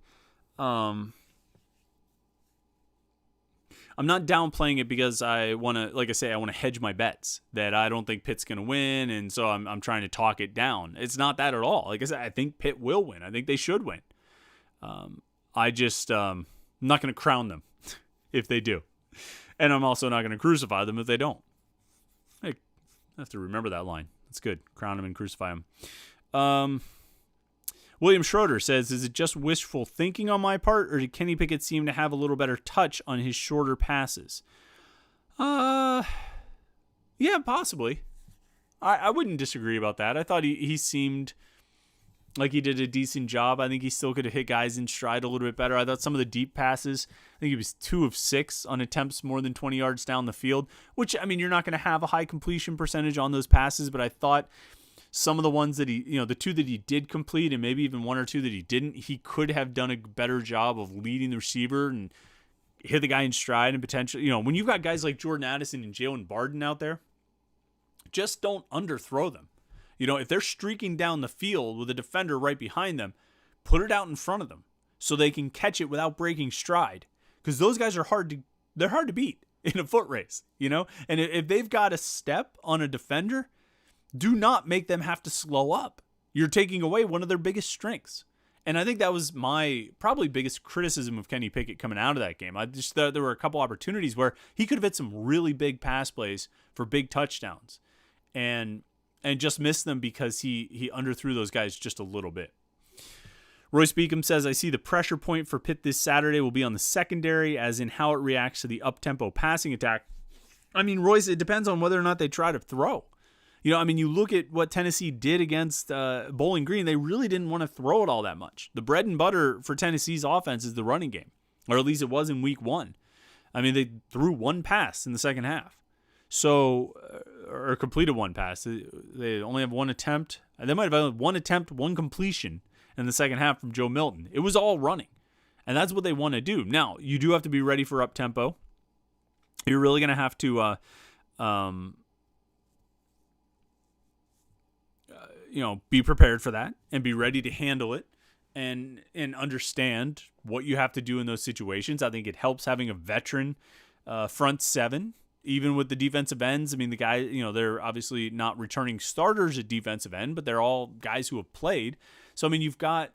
A: downplaying it because I want to, like I say, I want to hedge my bets that I don't think Pitt's going to win, and so I'm trying to talk it down. It's not that at all. Like I said, I think Pitt will win. I think they should win. I'm not going to crown them if they do, and I'm also not going to crucify them if they don't. I have to remember that line. That's good. Crown them and crucify them. William Schroeder says, is it just wishful thinking on my part, or did Kenny Pickett seem to have a little better touch on his shorter passes? Yeah, possibly. I wouldn't disagree about that. I thought he seemed like he did a decent job. I think he still could have hit guys in stride a little bit better. I thought some of the deep passes, I think he was 2 of 6 on attempts more than 20 yards down the field, which, I mean, you're not going to have a high completion percentage on those passes, but I thought some of the ones that the 2 that he did complete and maybe even 1 or 2 that he didn't, he could have done a better job of leading the receiver and hit the guy in stride and potentially, when you've got guys like Jordan Addison and Jalen Barden out there, just don't underthrow them. If they're streaking down the field with a defender right behind them, put it out in front of them so they can catch it without breaking stride. Because those guys are hard to beat in a foot race, And if they've got a step on a defender, do not make them have to slow up. You're taking away one of their biggest strengths. And I think that was my probably biggest criticism of Kenny Pickett coming out of that game. I just thought there were a couple opportunities where he could have hit some really big pass plays for big touchdowns and just missed them because he underthrew those guys just a little bit. Royce Beacom says, I see the pressure point for Pitt this Saturday will be on the secondary, as in how it reacts to the up-tempo passing attack. I mean, Royce, it depends on whether or not they try to throw. You look at what Tennessee did against Bowling Green. They really didn't want to throw it all that much. The bread and butter for Tennessee's offense is the running game, or at least it was in week 1. I mean, they threw 1 pass in the second half. So, or completed 1 pass. They only have 1 attempt. They might have had 1 attempt, 1 completion in the second half from Joe Milton. It was all running. And that's what they want to do. Now, you do have to be ready for up-tempo. You're really going to have to be prepared for that and be ready to handle it and understand what you have to do in those situations. I think it helps having a veteran front 7, even with the defensive ends. I mean, the guy, they're obviously not returning starters at defensive end, but they're all guys who have played. So, I mean, you've got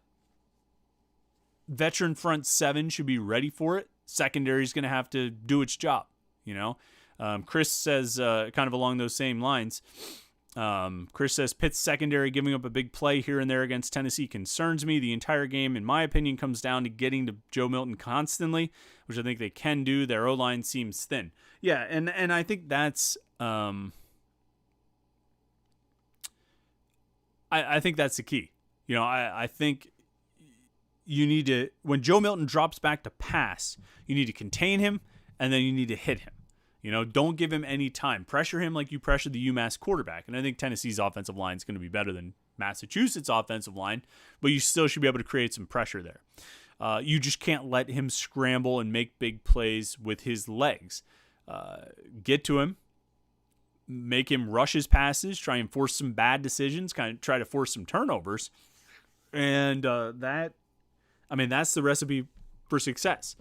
A: veteran front 7 should be ready for it. Secondary is going to have to do its job, Chris says, kind of along those same lines, Chris says, Pitt's secondary giving up a big play here and there against Tennessee concerns me. The entire game, in my opinion, comes down to getting to Joe Milton constantly, which I think they can do. Their O-line seems thin. Yeah, and I think that's I think that's the key. I think you need to, when Joe Milton drops back to pass, you need to contain him, and then you need to hit him. Don't give him any time. Pressure him like you pressured the UMass quarterback. And I think Tennessee's offensive line is going to be better than Massachusetts' offensive line, but you still should be able to create some pressure there. You just can't let him scramble and make big plays with his legs. Get to him, make him rush his passes, try and force some bad decisions, kind of try to force some turnovers. And that's the recipe for success.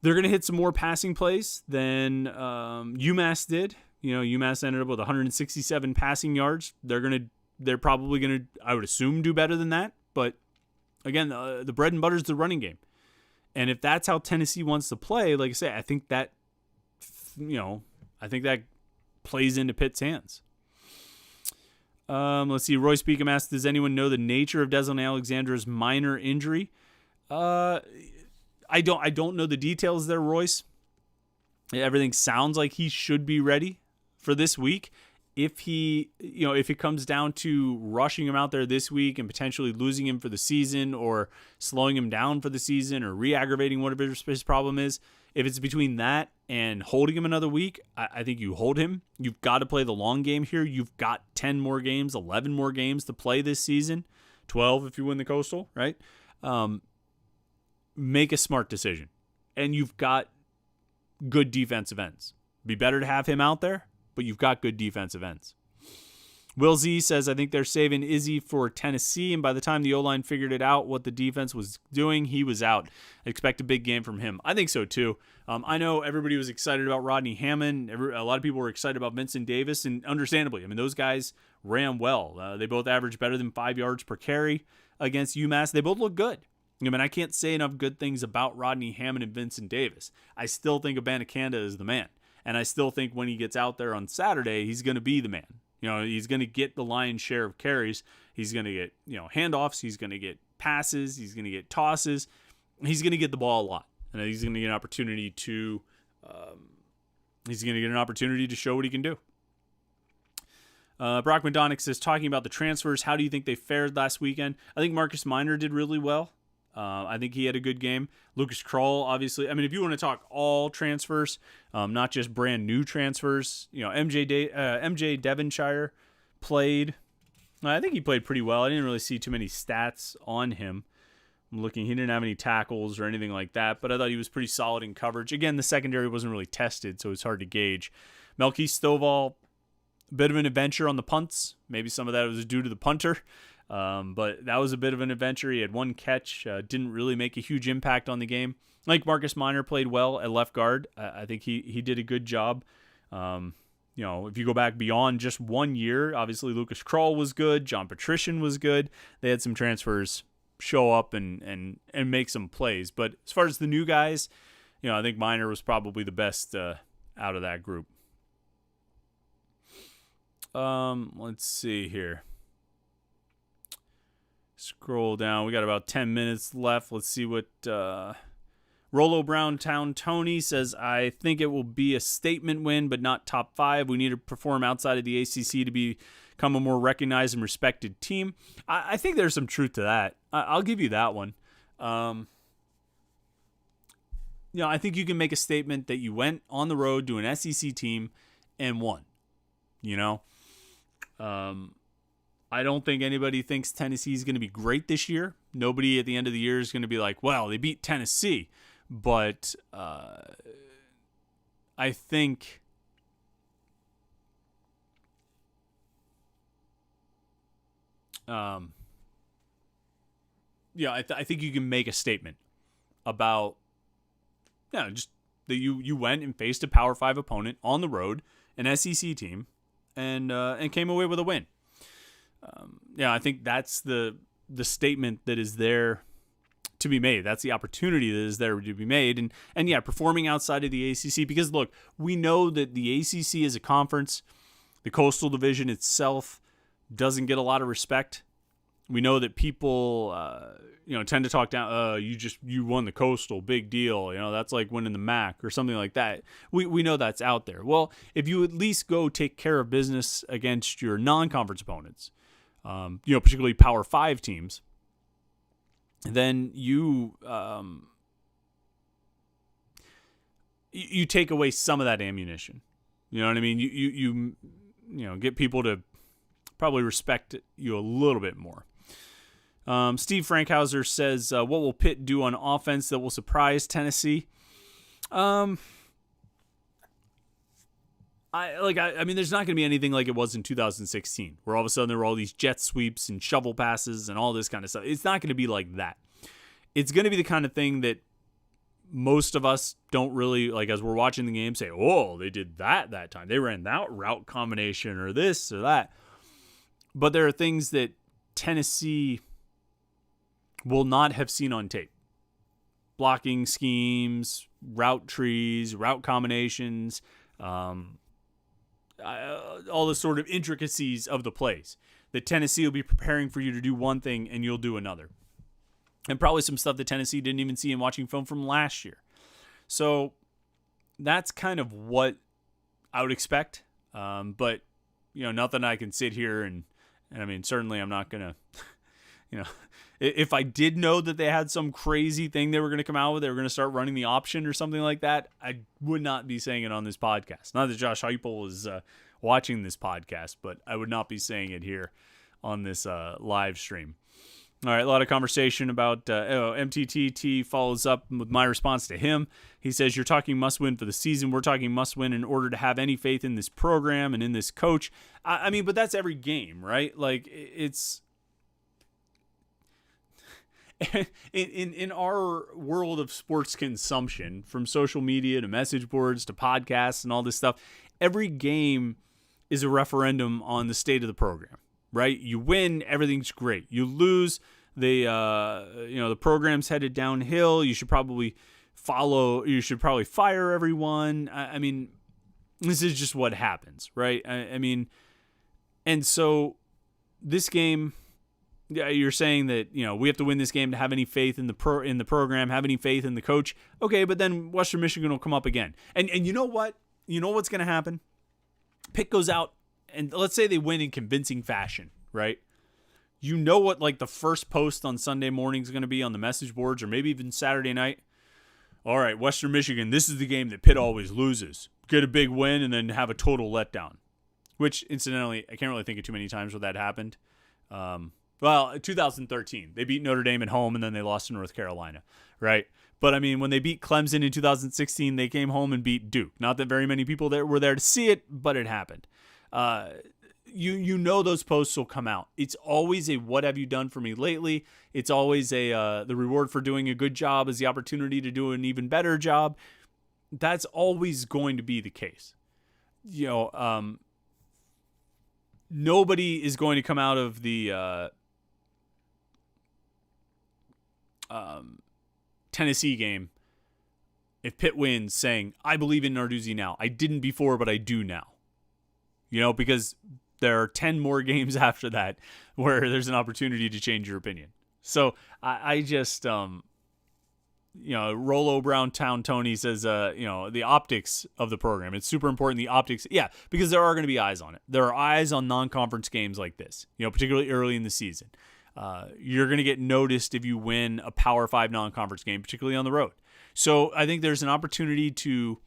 A: They're going to hit some more passing plays than UMass did. UMass ended up with 167 passing yards. They're probably going to, I would assume, do better than that. But again, the bread and butter is the running game. And if that's how Tennessee wants to play, like I say, I think that plays into Pitt's hands. Let's see. Royce Beacom asked, does anyone know the nature of Deslin Alexander's minor injury? I don't know the details there, Royce. Everything sounds like he should be ready for this week. If it comes down to rushing him out there this week and potentially losing him for the season or slowing him down for the season or re-aggravating whatever his problem is, if it's between that and holding him another week, I think you hold him. You've got to play the long game here. You've got 10 more games, 11 more games to play this season. 12 if you win the Coastal, right? Make a smart decision. And you've got good defensive ends. Be better to have him out there, but you've got good defensive ends. Will Z says, I think they're saving Izzy for Tennessee, and by the time the O-line figured it out what the defense was doing, he was out. I expect a big game from him. I think so, too. I know everybody was excited about Rodney Hammond. A lot of people were excited about Vincent Davis, and understandably. I mean, those guys ran well. They both averaged better than 5 yards per carry against UMass. They both look good. I mean, I can't say enough good things about Rodney Hammond and Vincent Davis. I still think Abanikanda is the man, and I still think when he gets out there on Saturday, he's going to be the man. He's going to get the lion's share of carries. He's going to get, handoffs. He's going to get passes. He's going to get tosses. He's going to get the ball a lot. And he's going to get an opportunity to show what he can do. Brock Madonic says, talking about the transfers, how do you think they fared last weekend? I think Marcus Minor did really well. I think he had a good game. Lucas Krull, obviously. I mean, if you want to talk all transfers, not just brand new transfers, MJ Devonshire played. I think he played pretty well. I didn't really see too many stats on him. I'm looking. He didn't have any tackles or anything like that, but I thought he was pretty solid in coverage. Again, the secondary wasn't really tested, so it's hard to gauge. Melky Stovall, a bit of an adventure on the punts. Maybe some of that was due to the punter. But that was a bit of an adventure. He had one catch, didn't really make a huge impact on the game. Like Marcus Minor played well at left guard. I think he did a good job. If you go back beyond just 1 year, obviously Lucas Krull was good. John Patrician was good. They had some transfers show up and make some plays. But as far as the new guys, I think Minor was probably the best out of that group. Let's see here. Scroll down. We got about 10 minutes left. Let's see what Rollo Brown Town Tony says. I think it will be a statement win, but not top 5. We need to perform outside of the ACC to become a more recognized and respected team. I think there's some truth to that. I'll give you that one. I think you can make a statement that you went on the road to an SEC team and won. I don't think anybody thinks Tennessee is going to be great this year. Nobody at the end of the year is going to be like, well, they beat Tennessee. But I think I think you can make a statement about just that you went and faced a Power 5 opponent on the road, an SEC team, and came away with a win. I think that's the statement that is there to be made. That's the opportunity that is there to be made. And performing outside of the ACC, because look, we know that the ACC is a conference. The Coastal Division itself doesn't get a lot of respect. We know that people, tend to talk down, you won the Coastal, big deal. That's like winning the MAC or something like that. We know that's out there. Well, if you at least go take care of business against your non-conference opponents, particularly Power 5 teams, then you take away some of that ammunition. You know what I mean? You get people to probably respect you a little bit more. Steve Frankhauser says, what will Pitt do on offense that will surprise Tennessee? I mean, there's not going to be anything like it was in 2016, where all of a sudden there were all these jet sweeps and shovel passes and all this kind of stuff. It's not going to be like that. It's going to be the kind of thing that most of us don't really, like, as we're watching the game, say, oh, they did that time. They ran that route combination or this or that. But there are things that Tennessee will not have seen on tape. Blocking schemes, route trees, route combinations, all the sort of intricacies of the plays that Tennessee will be preparing for you to do one thing and you'll do another. And probably some stuff that Tennessee didn't even see in watching film from last year. So that's kind of what I would expect. But, nothing I can sit here and I mean, certainly I'm not going to, if I did know that they had some crazy thing they were going to come out with, they were going to start running the option or something like that, I would not be saying it on this podcast. Not that Josh Heupel is watching this podcast, but I would not be saying it here on this live stream. All right, a lot of conversation about MTTT follows up with my response to him. He says, you're talking must-win for the season. We're talking must-win in order to have any faith in this program and in this coach. I mean, but that's every game, right? Like, it's... in our world of sports consumption, from social media to message boards to podcasts and all this stuff, every game is a referendum on the state of the program, right? You win, everything's great. You lose, the program's headed downhill. You should probably fire everyone. I mean, this is just what happens, right? I mean, and so this game, yeah, you're saying that, we have to win this game to have any faith in the program, have any faith in the coach. Okay, but then Western Michigan will come up again. And you know what? You know what's going to happen? Pitt goes out, and let's say they win in convincing fashion, right? You know what, like, the first post on Sunday morning is going to be on the message boards, or maybe even Saturday night? All right, Western Michigan, this is the game that Pitt always loses. Get a big win and then have a total letdown. Which, incidentally, I can't really think of too many times where that happened. Well, 2013, they beat Notre Dame at home, and then they lost to North Carolina, right? But, I mean, when they beat Clemson in 2016, they came home and beat Duke. Not that very many people were there to see it, but it happened. You know those posts will come out. It's always a what have you done for me lately? It's always the reward for doing a good job is the opportunity to do an even better job. That's always going to be the case. Nobody is going to come out of the Tennessee game if Pitt wins saying, I believe in Narduzzi now. I didn't before, but I do now. Because there are 10 more games after that where there's an opportunity to change your opinion. So I just, Rollo Brown Town Tony says, the optics of the program. It's super important, the optics. Yeah, because there are going to be eyes on it. There are eyes on non-conference games like this, particularly early in the season. You're going to get noticed if you win a Power 5 non-conference game, particularly on the road. So I think there's an opportunity to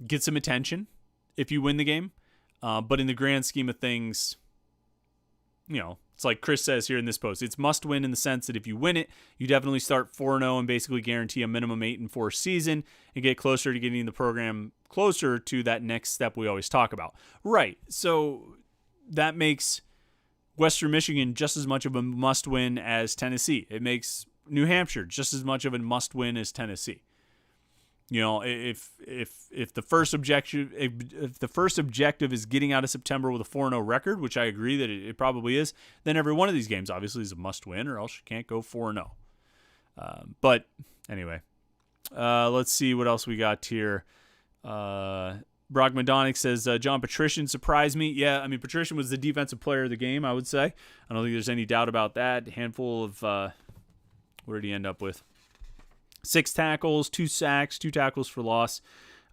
A: get some attention if you win the game. But in the grand scheme of things, it's like Chris says here in this post, it's must win in the sense that if you win it, you definitely start 4-0 and basically guarantee a minimum 8-4 season and get closer to getting the program closer to that next step we always talk about. Right. So that makes Western Michigan just as much of a must win as Tennessee. It makes New Hampshire just as much of a must win as Tennessee. If the first objective is getting out of September with a 4-0 record, which I agree that it probably is, then every one of these games obviously is a must win, or else you can't go 4-0. But anyway, let's see what else we got here. Brock Madonic says, John Patrician surprised me. Yeah, I mean, Patrician was the defensive player of the game, I would say. I don't think there's any doubt about that. Handful of, what did he end up with? 6 tackles, 2 sacks, 2 tackles for loss.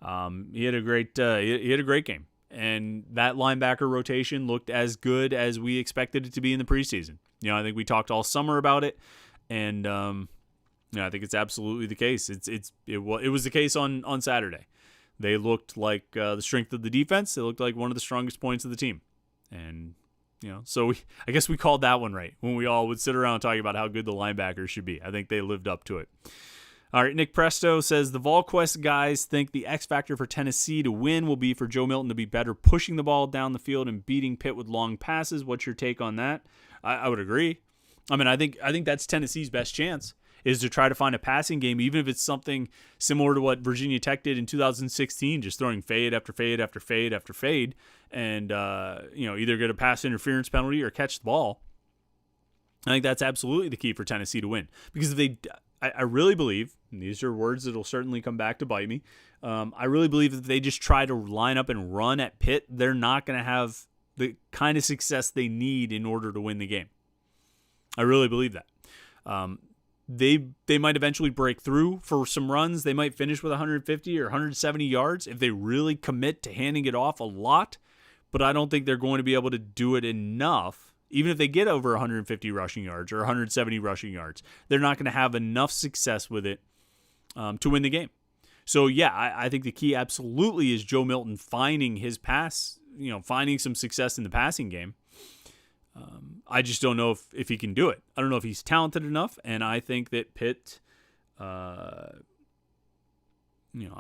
A: He had a great game, and that linebacker rotation looked as good as we expected it to be in the preseason. I think we talked all summer about it, and I think it's absolutely the case. It was the case on Saturday. They looked like the strength of the defense. They looked like one of the strongest points of the team, and so I guess we called that one right when we all would sit around talking about how good the linebackers should be. I think they lived up to it. All right, Nick Presto says, the VolQuest guys think the X factor for Tennessee to win will be for Joe Milton to be better pushing the ball down the field and beating Pitt with long passes. What's your take on that? I would agree. I mean, I think that's Tennessee's best chance is to try to find a passing game, even if it's something similar to what Virginia Tech did in 2016, just throwing fade after fade after fade after fade, and either get a pass interference penalty or catch the ball. I think that's absolutely the key for Tennessee to win, because if I really believe, and these are words that will certainly come back to bite me, I really believe that if they just try to line up and run at Pitt, they're not going to have the kind of success they need in order to win the game. I really believe that. They might eventually break through for some runs. They might finish with 150 or 170 yards if they really commit to handing it off a lot, but I don't think they're going to be able to do it enough. Even if they get over 150 rushing yards or 170 rushing yards, they're not going to have enough success with it to win the game. So, yeah, I think the key absolutely is Joe Milton finding his pass, finding some success in the passing game. I just don't know if he can do it. I don't know if he's talented enough, and I think that Pitt, I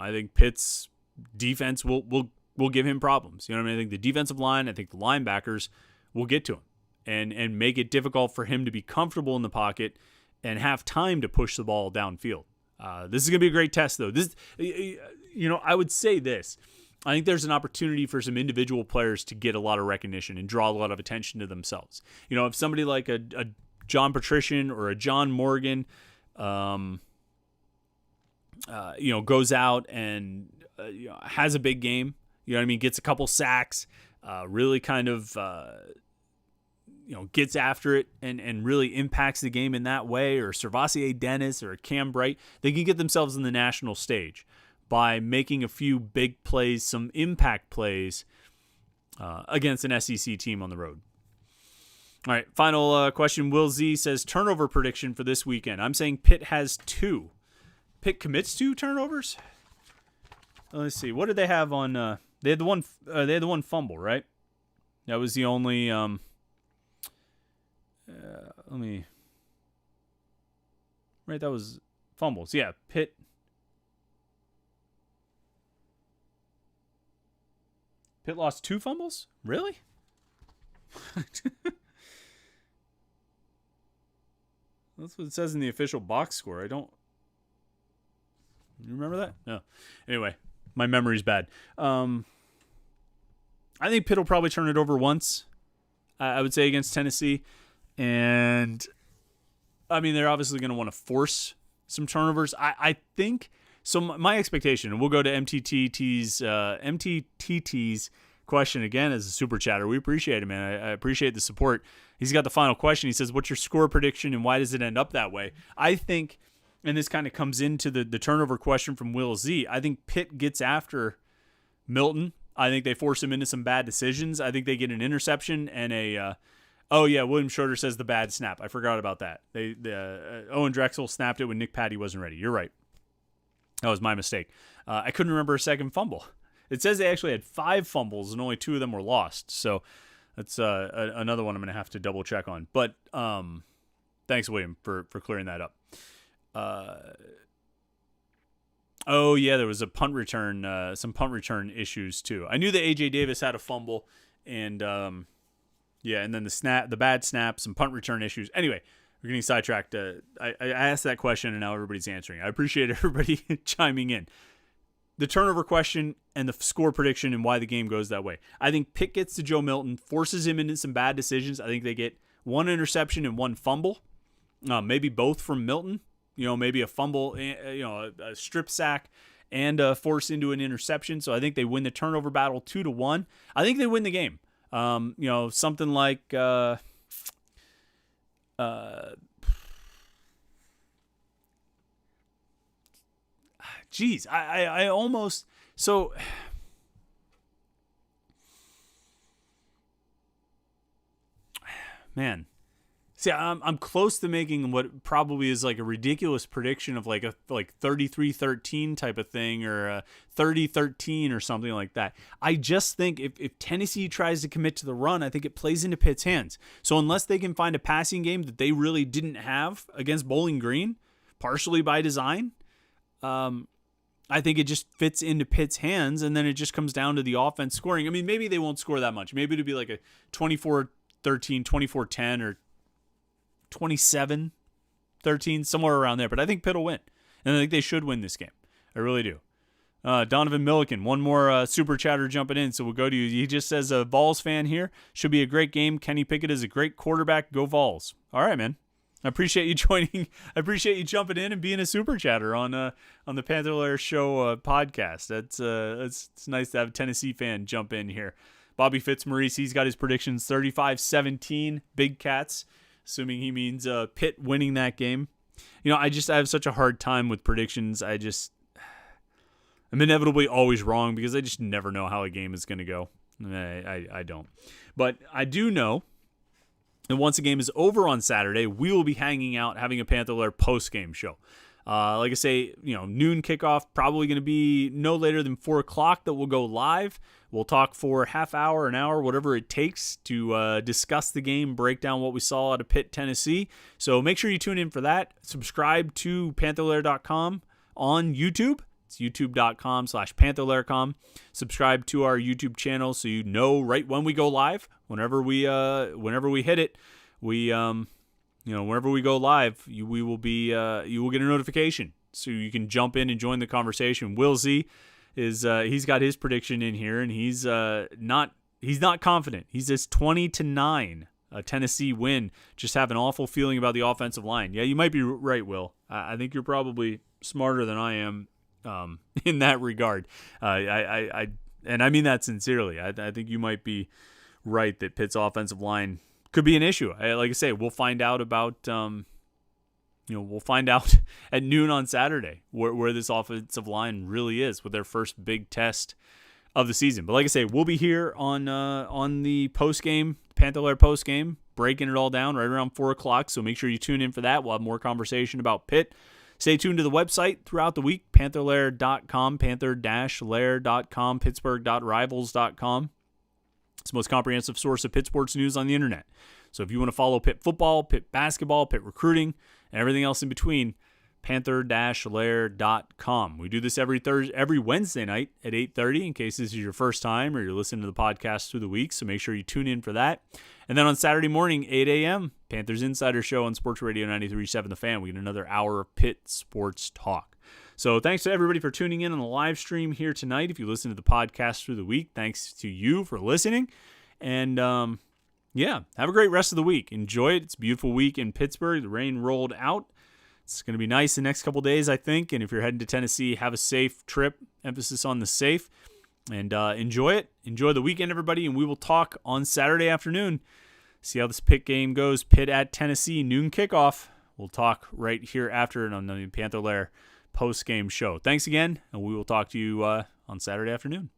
A: think Pitt's defense will give him problems. You know what I mean? I think the defensive line, I think the linebackers will get to him and make it difficult for him to be comfortable in the pocket and have time to push the ball downfield. This is going to be a great test, though. I would say this. I think there's an opportunity for some individual players to get a lot of recognition and draw a lot of attention to themselves. If somebody like a John Patrician or a John Morgan, goes out and has a big game, gets a couple sacks, really kind of gets after it and really impacts the game in that way, or Servassier Dennis or Cam Bright, they can get themselves in the national stage by making a few big plays, some impact plays against an SEC team on the road. All right, final question. Will Z says, turnover prediction for this weekend. I'm saying Pitt has 2. Pitt commits 2 turnovers? Let's see. What did they have on they had the one fumble, right? That was the only that was fumbles. Yeah, Pitt lost 2 fumbles? Really? That's what it says in the official box score. You remember that? No. Anyway, my memory's bad. I think Pitt will probably turn it over once, I would say, against Tennessee. And, they're obviously going to want to force some turnovers. I think... So my expectation, and we'll go to MTTT's question again as a super chatter. We appreciate it, man. I appreciate the support. He's got the final question. He says, what's your score prediction and why does it end up that way? I think, and this kind of comes into the turnover question from Will Z, I think Pitt gets after Milton. I think they force him into some bad decisions. I think they get an interception and William Schroeder says the bad snap. I forgot about that. Owen Drexel snapped it when Nick Patty wasn't ready. You're right. That was my mistake. I couldn't remember a second fumble. It says they actually had 5 fumbles and only 2 of them were lost. So that's another one I'm going to have to double check on. But thanks, William, for clearing that up. There was a punt return, some punt return issues too. I knew that AJ Davis had a fumble, and and then the bad snap, some punt return issues. Anyway. We're getting sidetracked. I asked that question, and now everybody's answering. I appreciate everybody chiming in. The turnover question and the score prediction and why the game goes that way. I think Pitt gets to Joe Milton, forces him into some bad decisions. I think they get 1 interception and 1 fumble, maybe both from Milton. Maybe a fumble, a strip sack, and force into an interception. So I think they win the turnover battle 2-1. I think they win the game. Something like... I almost, so man, see, I'm close to making what probably is like a ridiculous prediction of like 33-13 type of thing, or a 30-13 or something like that. I just think if Tennessee tries to commit to the run, I think it plays into Pitt's hands. So unless they can find a passing game that they really didn't have against Bowling Green, partially by design, I think it just fits into Pitt's hands, and then it just comes down to the offense scoring. Maybe they won't score that much. Maybe it'll be like a 24-13, 24-10, or 27-13, somewhere around there. But I think Pitt will win, and I think they should win this game. I really do. Donovan Milliken, one more super chatter jumping in, so we'll go to you. He just says, a Vols fan here. Should be a great game. Kenny Pickett is a great quarterback. Go Vols. All right, man. I appreciate you joining. I appreciate you jumping in and being a super chatter on the Panther-Lair Show podcast. It's nice to have a Tennessee fan jump in here. Bobby Fitzmaurice, he's got his predictions 35-17, Big Cats, assuming he means Pitt winning that game. I have such a hard time with predictions. I'm inevitably always wrong because I just never know how a game is going to go. I don't. But I do know that once the game is over on Saturday, we will be hanging out, having a Panther-Lair post-game show. Like I say, noon kickoff, probably going to be no later than 4 o'clock that we'll go live. We'll talk for half hour, an hour, whatever it takes to discuss the game, break down what we saw out of Pitt, Tennessee. So make sure you tune in for that. Subscribe to Panther-Lair.com on YouTube. It's youtube.com/Panther-Lair.com. Subscribe to our YouTube channel so you know right when we go live. Whenever we hit it, whenever we go live, you will get a notification so you can jump in and join the conversation. Will Z is he's got his prediction in here, and he's not confident. He says 20-9, a Tennessee win. Just have an awful feeling about the offensive line. Yeah, you might be right, Will. I think you're probably smarter than I am in that regard. And I mean that sincerely. I think you might be right that Pitt's offensive line could be an issue. Like I say, we'll find out about we'll find out at noon on Saturday where this offensive line really is with their first big test of the season. But like I say, we'll be here on the post-game, Panther-Lair post-game, breaking it all down right around 4 o'clock. So make sure you tune in for that. We'll have more conversation about Pitt. Stay tuned to the website throughout the week, Panther-Lair.com, Panther-Lair.com, Pittsburgh.rivals.com. It's the most comprehensive source of Pitt sports news on the internet. So if you want to follow Pitt football, Pitt basketball, Pitt recruiting, and everything else in between, Panther-Lair.com. We do this every Wednesday night at 8:30 in case this is your first time or you're listening to the podcast through the week. So make sure you tune in for that. And then on Saturday morning, 8 a.m., Panthers Insider Show on Sports Radio 93.7 The Fan. We get another hour of Pitt sports talk. So thanks to everybody for tuning in on the live stream here tonight. If you listen to the podcast through the week, thanks to you for listening. And have a great rest of the week. Enjoy it. It's a beautiful week in Pittsburgh. The rain rolled out. It's going to be nice the next couple days, I think. And if you're heading to Tennessee, have a safe trip. Emphasis on the safe. And enjoy it. Enjoy the weekend, everybody. And we will talk on Saturday afternoon. See how this Pitt game goes. Pitt at Tennessee, noon kickoff. We'll talk right here after it on the Panther-Lair post-game show. Thanks again, and we will talk to you on Saturday afternoon.